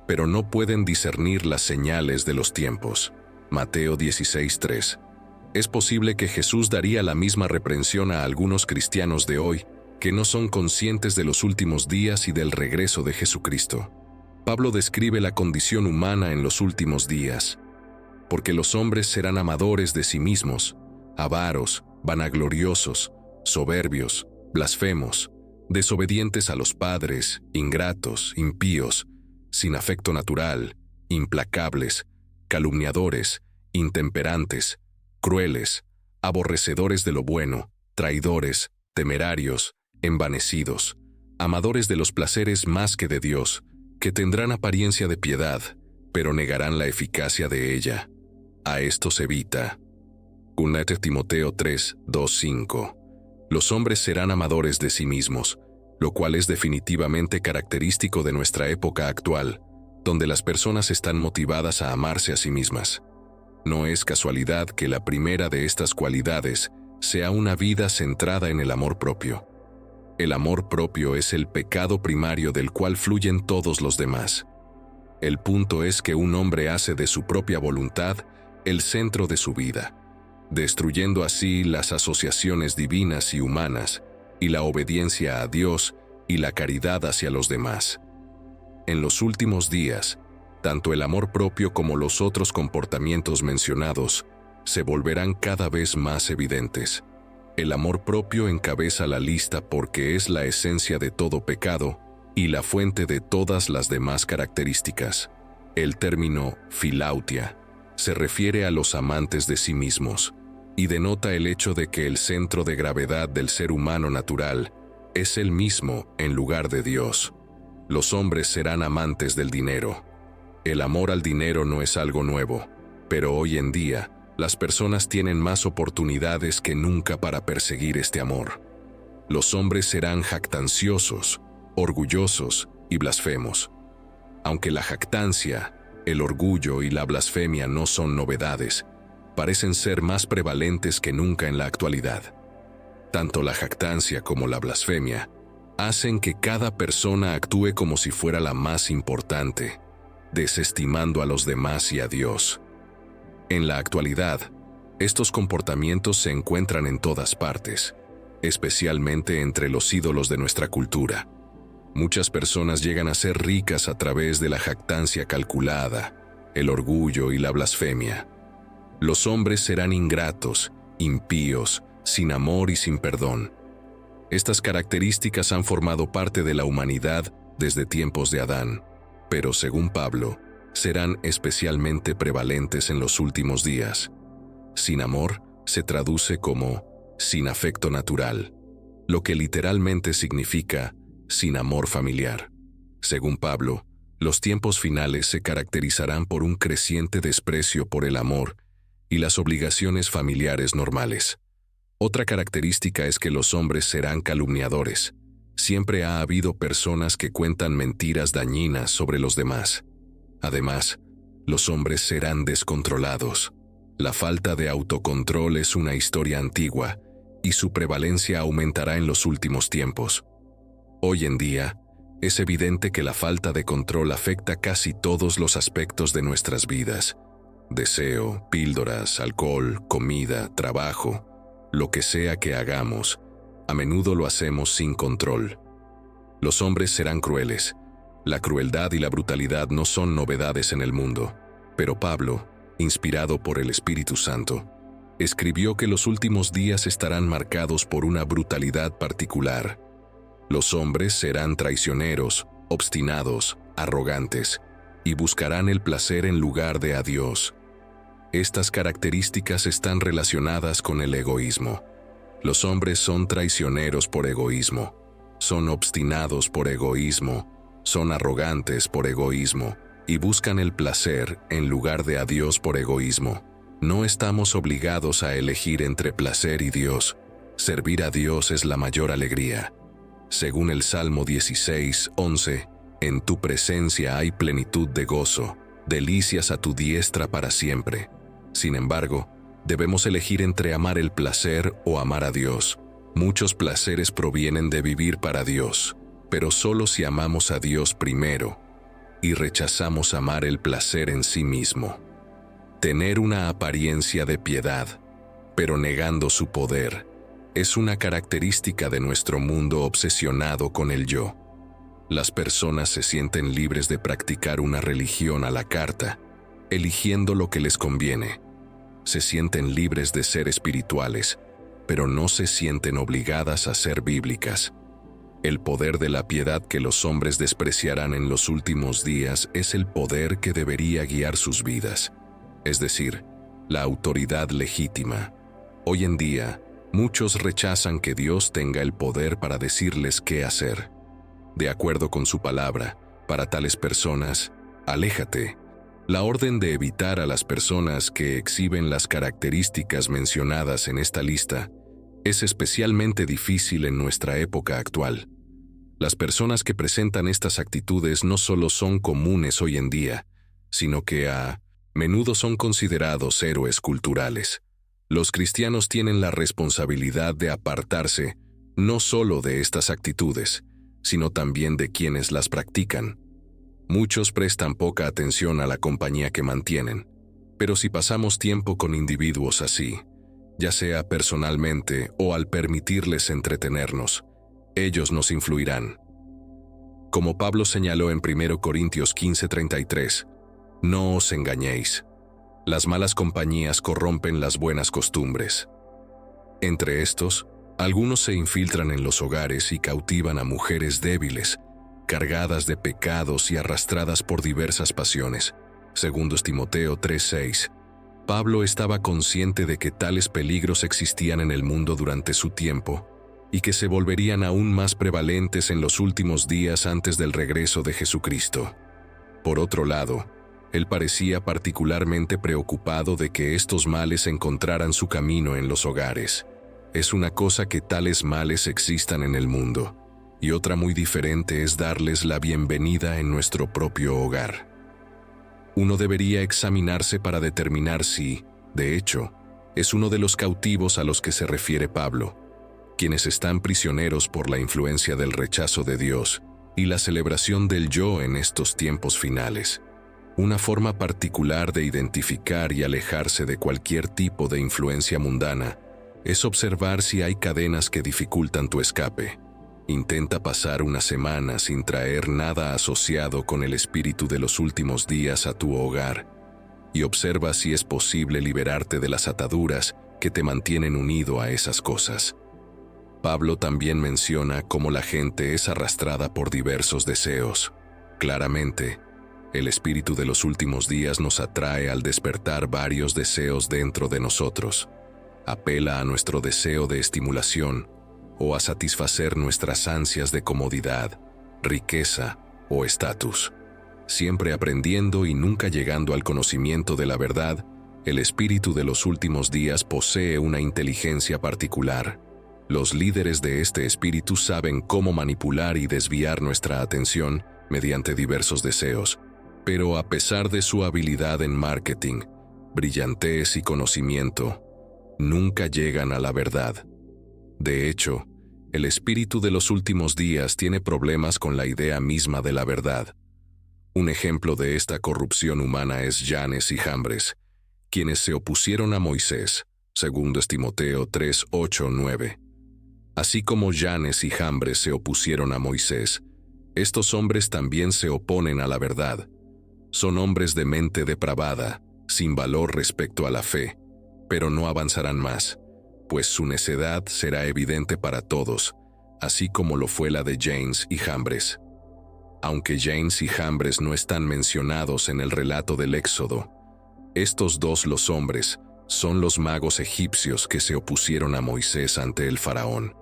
pero no pueden discernir las señales de los tiempos. Mateo 16:3. Es posible que Jesús daría la misma reprensión a algunos cristianos de hoy que no son conscientes de los últimos días y del regreso de Jesucristo. Pablo describe la condición humana en los últimos días, porque los hombres serán amadores de sí mismos, avaros, vanagloriosos, soberbios, blasfemos, desobedientes a los padres, ingratos, impíos, sin afecto natural, implacables, calumniadores, intemperantes, crueles, aborrecedores de lo bueno, traidores, temerarios, envanecidos, amadores de los placeres más que de Dios, que tendrán apariencia de piedad, pero negarán la eficacia de ella. A estos evita. 1 Timoteo 3:2-5. Los hombres serán amadores de sí mismos, lo cual es definitivamente característico de nuestra época actual, donde las personas están motivadas a amarse a sí mismas. No es casualidad que la primera de estas cualidades sea una vida centrada en el amor propio. El amor propio es el pecado primario del cual fluyen todos los demás. El punto es que un hombre hace de su propia voluntad el centro de su vida, destruyendo así las asociaciones divinas y humanas, y la obediencia a Dios y la caridad hacia los demás. En los últimos días, tanto el amor propio como los otros comportamientos mencionados se volverán cada vez más evidentes. El amor propio encabeza la lista porque es la esencia de todo pecado y la fuente de todas las demás características. El término filautia se refiere a los amantes de sí mismos y denota el hecho de que el centro de gravedad del ser humano natural es él mismo en lugar de Dios. Los hombres serán amantes del dinero. El amor al dinero no es algo nuevo, pero hoy en día, las personas tienen más oportunidades que nunca para perseguir este amor. Los hombres serán jactanciosos, orgullosos y blasfemos. Aunque la jactancia, el orgullo y la blasfemia no son novedades, parecen ser más prevalentes que nunca en la actualidad. Tanto la jactancia como la blasfemia hacen que cada persona actúe como si fuera la más importante, desestimando a los demás y a Dios. En la actualidad, estos comportamientos se encuentran en todas partes, especialmente entre los ídolos de nuestra cultura. Muchas personas llegan a ser ricas a través de la jactancia calculada, el orgullo y la blasfemia. Los hombres serán ingratos, impíos, sin amor y sin perdón. Estas características han formado parte de la humanidad desde tiempos de Adán, pero según Pablo, serán especialmente prevalentes en los últimos días. Sin amor se traduce como sin afecto natural, lo que literalmente significa sin amor familiar. Según Pablo, los tiempos finales se caracterizarán por un creciente desprecio por el amor y las obligaciones familiares normales. Otra característica es que los hombres serán calumniadores. Siempre ha habido personas que cuentan mentiras dañinas sobre los demás. Además, los hombres serán descontrolados. La falta de autocontrol es una historia antigua y su prevalencia aumentará en los últimos tiempos. Hoy en día, es evidente que la falta de control afecta casi todos los aspectos de nuestras vidas. Deseo, píldoras, alcohol, comida, trabajo, lo que sea que hagamos, a menudo lo hacemos sin control. Los hombres serán crueles. La crueldad y la brutalidad no son novedades en el mundo, pero Pablo, inspirado por el Espíritu Santo, escribió que los últimos días estarán marcados por una brutalidad particular. Los hombres serán traicioneros, obstinados, arrogantes, y buscarán el placer en lugar de a Dios. Estas características están relacionadas con el egoísmo. Los hombres son traicioneros por egoísmo, son obstinados por egoísmo, son arrogantes por egoísmo, y buscan el placer en lugar de a Dios por egoísmo. No estamos obligados a elegir entre placer y Dios. Servir a Dios es la mayor alegría. Según el Salmo 16:11, en tu presencia hay plenitud de gozo, delicias a tu diestra para siempre. Sin embargo, debemos elegir entre amar el placer o amar a Dios. Muchos placeres provienen de vivir para Dios, pero solo si amamos a Dios primero y rechazamos amar el placer en sí mismo. Tener una apariencia de piedad, pero negando su poder, es una característica de nuestro mundo obsesionado con el yo. Las personas se sienten libres de practicar una religión a la carta, eligiendo lo que les conviene. Se sienten libres de ser espirituales, pero no se sienten obligadas a ser bíblicas. El poder de la piedad que los hombres despreciarán en los últimos días es el poder que debería guiar sus vidas, es decir, la autoridad legítima. Hoy en día, muchos rechazan que Dios tenga el poder para decirles qué hacer. De acuerdo con su palabra, para tales personas, aléjate. La orden de evitar a las personas que exhiben las características mencionadas en esta lista es especialmente difícil en nuestra época actual. Las personas que presentan estas actitudes no solo son comunes hoy en día, sino que a menudo son considerados héroes culturales. Los cristianos tienen la responsabilidad de apartarse no solo de estas actitudes, sino también de quienes las practican. Muchos prestan poca atención a la compañía que mantienen, pero si pasamos tiempo con individuos así, ya sea personalmente o al permitirles entretenernos, ellos nos influirán. Como Pablo señaló en 1 Corintios 15:33, no os engañéis. Las malas compañías corrompen las buenas costumbres. Entre estos, algunos se infiltran en los hogares y cautivan a mujeres débiles, cargadas de pecados y arrastradas por diversas pasiones. 2 Timoteo 3:6. Pablo estaba consciente de que tales peligros existían en el mundo durante su tiempo y que se volverían aún más prevalentes en los últimos días antes del regreso de Jesucristo. Por otro lado, él parecía particularmente preocupado de que estos males encontraran su camino en los hogares. Es una cosa que tales males existan en el mundo, y otra muy diferente es darles la bienvenida en nuestro propio hogar. Uno debería examinarse para determinar si, de hecho, es uno de los cautivos a los que se refiere Pablo, quienes están prisioneros por la influencia del rechazo de Dios y la celebración del yo en estos tiempos finales. Una forma particular de identificar y alejarse de cualquier tipo de influencia mundana es observar si hay cadenas que dificultan tu escape. Intenta pasar una semana sin traer nada asociado con el espíritu de los últimos días a tu hogar y observa si es posible liberarte de las ataduras que te mantienen unido a esas cosas. Pablo también menciona cómo la gente es arrastrada por diversos deseos. Claramente, el espíritu de los últimos días nos atrae al despertar varios deseos dentro de nosotros. Apela a nuestro deseo de estimulación o a satisfacer nuestras ansias de comodidad, riqueza o estatus. Siempre aprendiendo y nunca llegando al conocimiento de la verdad, el espíritu de los últimos días posee una inteligencia particular. Los líderes de este espíritu saben cómo manipular y desviar nuestra atención mediante diversos deseos, pero a pesar de su habilidad en marketing, brillantez y conocimiento, nunca llegan a la verdad. De hecho, el espíritu de los últimos días tiene problemas con la idea misma de la verdad. Un ejemplo de esta corrupción humana es Janes y Jambres, quienes se opusieron a Moisés, segundo Timoteo 3, 8, 9. Así como Janes y Jambres se opusieron a Moisés, estos hombres también se oponen a la verdad. Son hombres de mente depravada, sin valor respecto a la fe, pero no avanzarán más, pues su necedad será evidente para todos, así como lo fue la de Janes y Jambres. Aunque Janes y Jambres no están mencionados en el relato del Éxodo, estos dos los hombres son los magos egipcios que se opusieron a Moisés ante el faraón.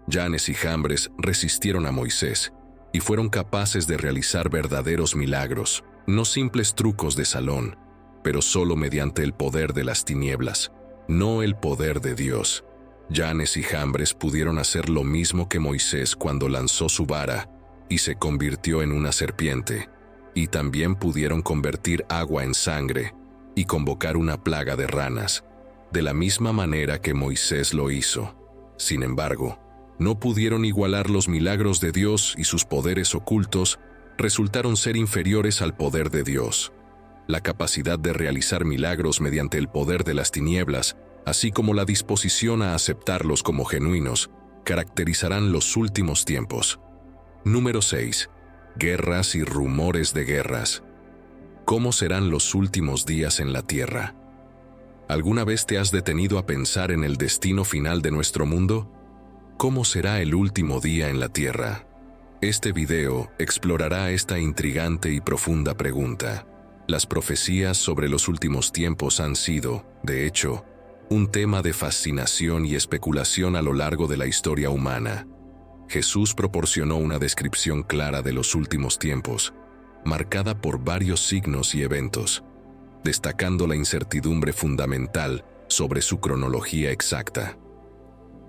Janes y Jambres resistieron a Moisés y fueron capaces de realizar verdaderos milagros, no simples trucos de salón, pero solo mediante el poder de las tinieblas, no el poder de Dios. Janes y Jambres pudieron hacer lo mismo que Moisés cuando lanzó su vara y se convirtió en una serpiente, y también pudieron convertir agua en sangre y convocar una plaga de ranas, de la misma manera que Moisés lo hizo. Sin embargo, no pudieron igualar los milagros de Dios y sus poderes ocultos resultaron ser inferiores al poder de Dios. La capacidad de realizar milagros mediante el poder de las tinieblas, así como la disposición a aceptarlos como genuinos, caracterizarán los últimos tiempos. Número 6. Guerras y rumores de guerras. ¿Cómo serán los últimos días en la tierra? ¿Alguna vez te has detenido a pensar en el destino final de nuestro mundo? ¿Cómo será el último día en la tierra? Este video explorará esta intrigante y profunda pregunta. Las profecías sobre los últimos tiempos han sido, de hecho, un tema de fascinación y especulación a lo largo de la historia humana. Jesús proporcionó una descripción clara de los últimos tiempos, marcada por varios signos y eventos, destacando la incertidumbre fundamental sobre su cronología exacta.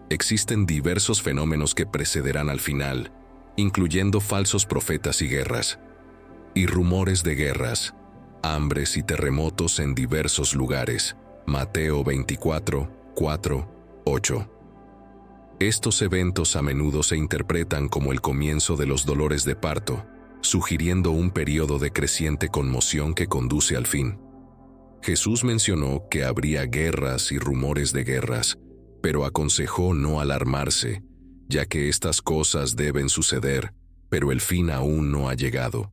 Existen diversos fenómenos que precederán al final, incluyendo falsos profetas y guerras, y rumores de guerras, hambres y terremotos en diversos lugares. Mateo 24, 4, 8. Estos eventos a menudo se interpretan como el comienzo de los dolores de parto, sugiriendo un periodo de creciente conmoción que conduce al fin. Jesús mencionó que habría guerras y rumores de guerras, pero aconsejó no alarmarse, ya que estas cosas deben suceder, pero el fin aún no ha llegado.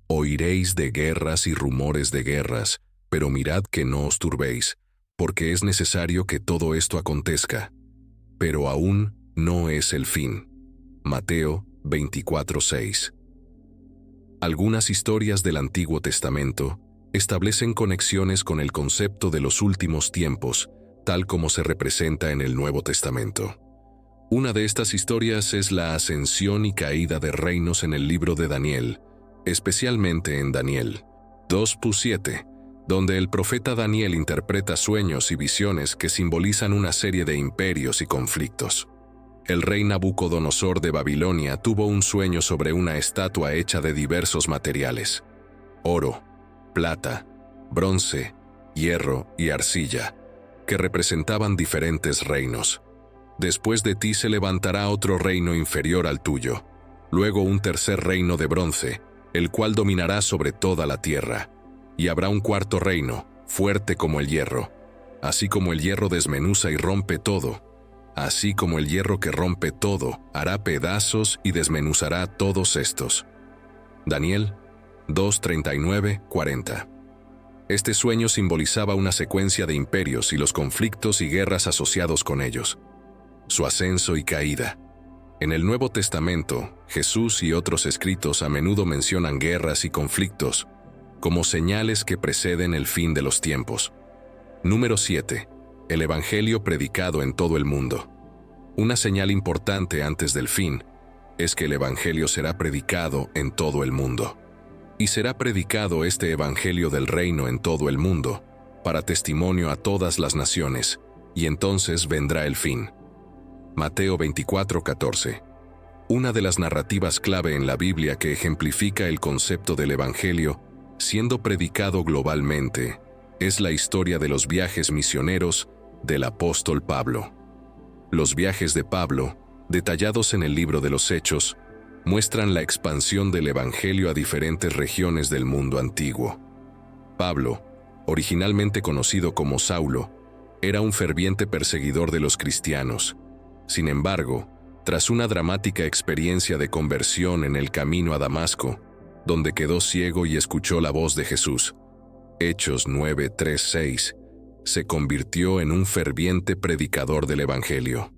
Oiréis de guerras y rumores de guerras, pero mirad que no os turbéis, porque es necesario que todo esto acontezca, pero aún no es el fin. Mateo 24:6. Algunas historias del Antiguo Testamento establecen conexiones con el concepto de los últimos tiempos, tal como se representa en el Nuevo Testamento. Una de estas historias es la ascensión y caída de reinos en el libro de Daniel, especialmente en Daniel 2:7, donde el profeta Daniel interpreta sueños y visiones que simbolizan una serie de imperios y conflictos. El rey Nabucodonosor de Babilonia tuvo un sueño sobre una estatua hecha de diversos materiales: oro, plata, bronce, hierro y arcilla, que representaban diferentes reinos. Después de ti se levantará otro reino inferior al tuyo, luego un tercer reino de bronce, el cual dominará sobre toda la tierra, y habrá un cuarto reino, fuerte como el hierro. Así como el hierro desmenuza y rompe todo, así como el hierro que rompe todo, hará pedazos y desmenuzará todos estos. Daniel 2:39-40. Este sueño simbolizaba una secuencia de imperios y los conflictos y guerras asociados con ellos, su ascenso y caída. En el Nuevo Testamento, Jesús y otros escritos a menudo mencionan guerras y conflictos como señales que preceden el fin de los tiempos. Número 7. El Evangelio predicado en todo el mundo. Una señal importante antes del fin es que el Evangelio será predicado en todo el mundo. Y será predicado este Evangelio del reino en todo el mundo, para testimonio a todas las naciones, y entonces vendrá el fin. Mateo 24:14. Una de las narrativas clave en la Biblia que ejemplifica el concepto del Evangelio siendo predicado globalmente es la historia de los viajes misioneros del apóstol Pablo. Los viajes de Pablo, detallados en el libro de los Hechos, muestran la expansión del Evangelio a diferentes regiones del mundo antiguo. Pablo, originalmente conocido como Saulo, era un ferviente perseguidor de los cristianos. Sin embargo, tras una dramática experiencia de conversión en el camino a Damasco, donde quedó ciego y escuchó la voz de Jesús, Hechos 9:3-6, se convirtió en un ferviente predicador del Evangelio.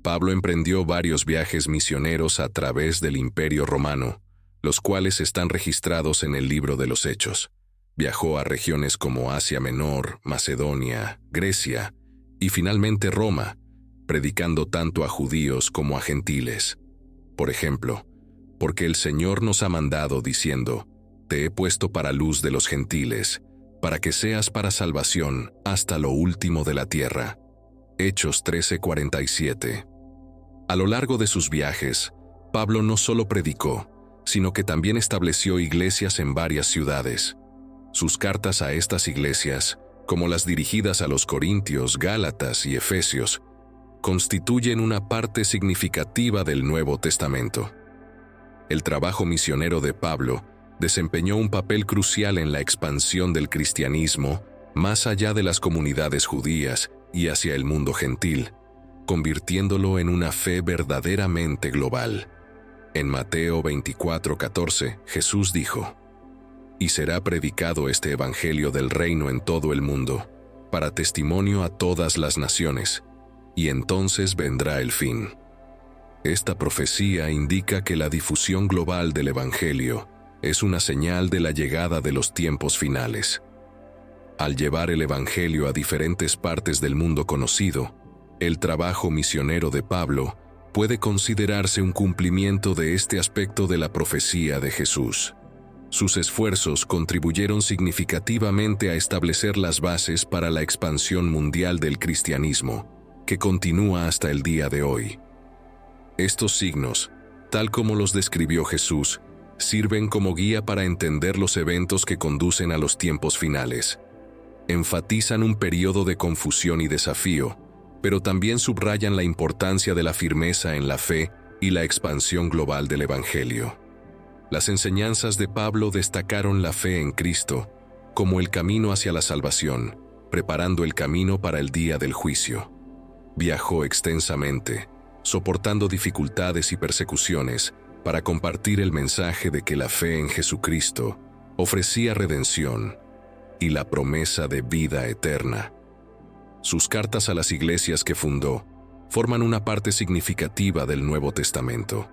Pablo emprendió varios viajes misioneros a través del Imperio Romano, los cuales están registrados en el libro de los Hechos. Viajó a regiones como Asia Menor, Macedonia, Grecia y finalmente Roma, predicando tanto a judíos como a gentiles. Por ejemplo, porque el Señor nos ha mandado diciendo: te he puesto para luz de los gentiles, para que seas para salvación hasta lo último de la tierra. Hechos 13:47. A lo largo de sus viajes, Pablo no solo predicó, sino que también estableció iglesias en varias ciudades. Sus cartas a estas iglesias, como las dirigidas a los Corintios, Gálatas y Efesios, constituyen una parte significativa del Nuevo Testamento. El trabajo misionero de Pablo desempeñó un papel crucial en la expansión del cristianismo más allá de las comunidades judías y hacia el mundo gentil, convirtiéndolo en una fe verdaderamente global. En Mateo 24:14, Jesús dijo: «Y será predicado este evangelio del reino en todo el mundo, para testimonio a todas las naciones, y entonces vendrá el fin». Esta profecía indica que la difusión global del evangelio es una señal de la llegada de los tiempos finales. Al llevar el evangelio a diferentes partes del mundo conocido, el trabajo misionero de Pablo puede considerarse un cumplimiento de este aspecto de la profecía de Jesús. Sus esfuerzos contribuyeron significativamente a establecer las bases para la expansión mundial del cristianismo, que continúa hasta el día de hoy. Estos signos, tal como los describió Jesús, sirven como guía para entender los eventos que conducen a los tiempos finales. Enfatizan un periodo de confusión y desafío, pero también subrayan la importancia de la firmeza en la fe y la expansión global del Evangelio. Las enseñanzas de Pablo destacaron la fe en Cristo como el camino hacia la salvación, preparando el camino para el día del juicio. Viajó extensamente, soportando dificultades y persecuciones, para compartir el mensaje de que la fe en Jesucristo ofrecía redención y la promesa de vida eterna. Sus cartas a las iglesias que fundó forman una parte significativa del Nuevo Testamento,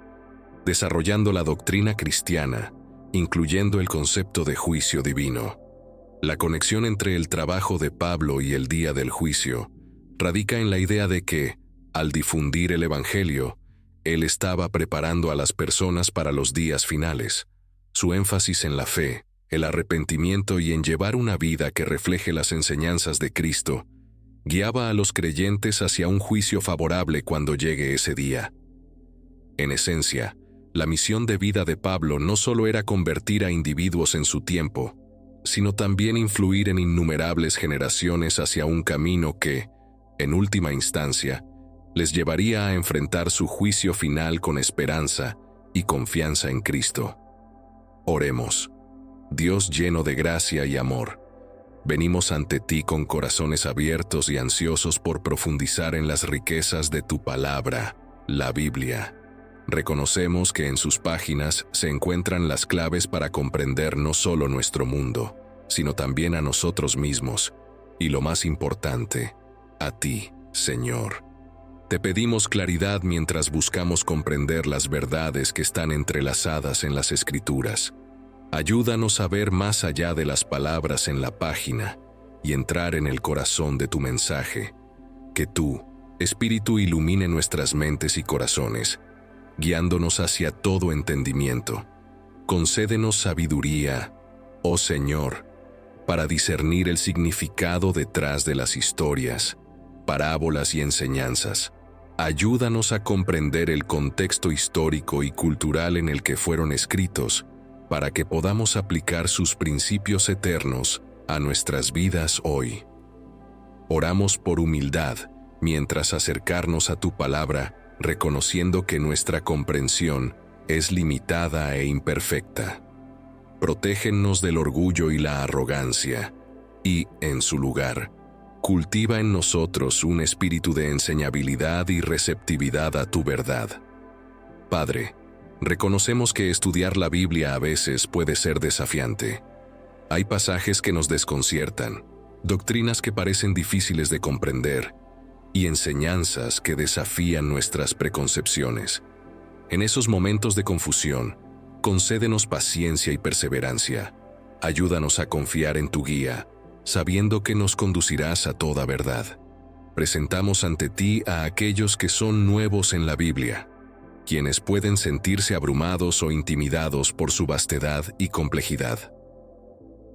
desarrollando la doctrina cristiana, incluyendo el concepto de juicio divino. La conexión entre el trabajo de Pablo y el día del juicio radica en la idea de que, Al difundir el Evangelio, Él estaba preparando a las personas para los días finales. Su énfasis en la fe, el arrepentimiento y en llevar una vida que refleje las enseñanzas de Cristo, guiaba a los creyentes hacia un juicio favorable cuando llegue ese día. En esencia, la misión de vida de Pablo no solo era convertir a individuos en su tiempo, sino también influir en innumerables generaciones hacia un camino que, en última instancia, les llevaría a enfrentar su juicio final con esperanza y confianza en Cristo. Oremos. Dios lleno de gracia y amor, venimos ante ti con corazones abiertos y ansiosos por profundizar en las riquezas de tu palabra, la Biblia. Reconocemos que en sus páginas se encuentran las claves para comprender no solo nuestro mundo, sino también a nosotros mismos, y lo más importante, a ti, Señor. Te pedimos claridad mientras buscamos comprender las verdades que están entrelazadas en las Escrituras. Ayúdanos a ver más allá de las palabras en la página y entrar en el corazón de tu mensaje. Que tú, Espíritu, ilumine nuestras mentes y corazones, guiándonos hacia todo entendimiento. Concédenos sabiduría, oh Señor, para discernir el significado detrás de las historias, parábolas y enseñanzas. Ayúdanos a comprender el contexto histórico y cultural en el que fueron escritos, para que podamos aplicar sus principios eternos a nuestras vidas hoy. Oramos por humildad, mientras acercarnos a tu palabra, reconociendo que nuestra comprensión es limitada e imperfecta. Protégenos del orgullo y la arrogancia, y, en su lugar, cultiva en nosotros un espíritu de enseñabilidad y receptividad a tu verdad. Padre, reconocemos que estudiar la Biblia a veces puede ser desafiante. Hay pasajes que nos desconciertan, doctrinas que parecen difíciles de comprender, y enseñanzas que desafían nuestras preconcepciones. En esos momentos de confusión, concédenos paciencia y perseverancia. Ayúdanos a confiar en tu guía, sabiendo que nos conducirás a toda verdad. Presentamos ante ti a aquellos que son nuevos en la Biblia, quienes pueden sentirse abrumados o intimidados por su vastedad y complejidad.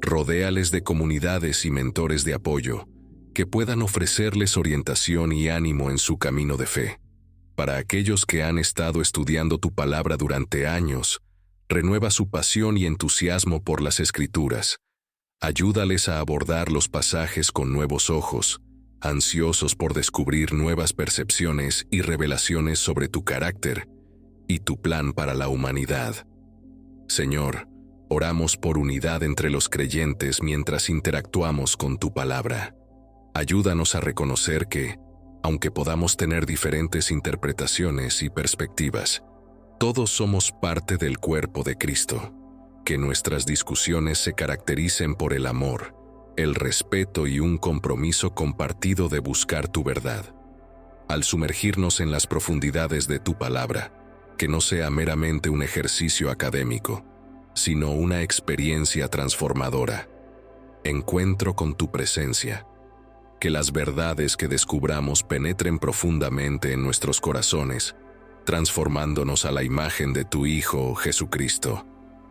Rodéales de comunidades y mentores de apoyo, que puedan ofrecerles orientación y ánimo en su camino de fe. Para aquellos que han estado estudiando tu palabra durante años, renueva su pasión y entusiasmo por las Escrituras. Ayúdales a abordar los pasajes con nuevos ojos, ansiosos por descubrir nuevas percepciones y revelaciones sobre tu carácter y tu plan para la humanidad. Señor, oramos por unidad entre los creyentes mientras interactuamos con tu palabra. Ayúdanos a reconocer que, aunque podamos tener diferentes interpretaciones y perspectivas, todos somos parte del cuerpo de Cristo. Que nuestras discusiones se caractericen por el amor, el respeto y un compromiso compartido de buscar tu verdad. Al sumergirnos en las profundidades de tu palabra, que no sea meramente un ejercicio académico, sino una experiencia transformadora. Encuentro con tu presencia. Que las verdades que descubramos penetren profundamente en nuestros corazones, transformándonos a la imagen de tu Hijo Jesucristo.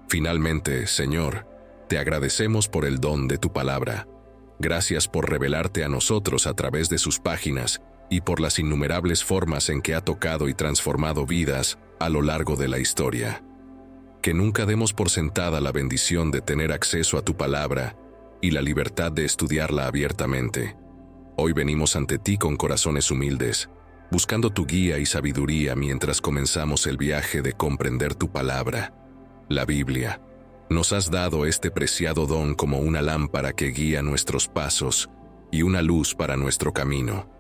Finalmente, Señor, te agradecemos por el don de tu palabra. Gracias por revelarte a nosotros a través de sus páginas y por las innumerables formas en que ha tocado y transformado vidas a lo largo de la historia. Que nunca demos por sentada la bendición de tener acceso a tu palabra y la libertad de estudiarla abiertamente. Hoy venimos ante ti con corazones humildes, buscando tu guía y sabiduría mientras comenzamos el viaje de comprender tu palabra, la Biblia. Nos has dado este preciado don como una lámpara que guía nuestros pasos y una luz para nuestro camino.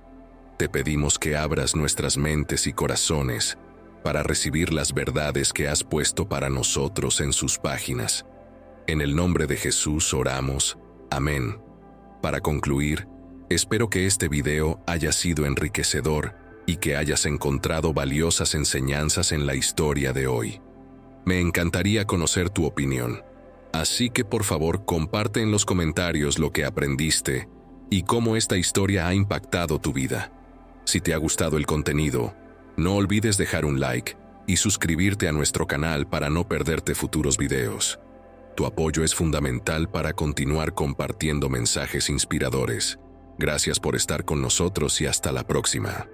Te pedimos que abras nuestras mentes y corazones para recibir las verdades que has puesto para nosotros en sus páginas. En el nombre de Jesús oramos. Amén. Para concluir, espero que este video haya sido enriquecedor y que hayas encontrado valiosas enseñanzas en la historia de hoy. Me encantaría conocer tu opinión, así que por favor comparte en los comentarios lo que aprendiste y cómo esta historia ha impactado tu vida. Si te ha gustado el contenido, no olvides dejar un like y suscribirte a nuestro canal para no perderte futuros videos. Tu apoyo es fundamental para continuar compartiendo mensajes inspiradores. Gracias por estar con nosotros y hasta la próxima.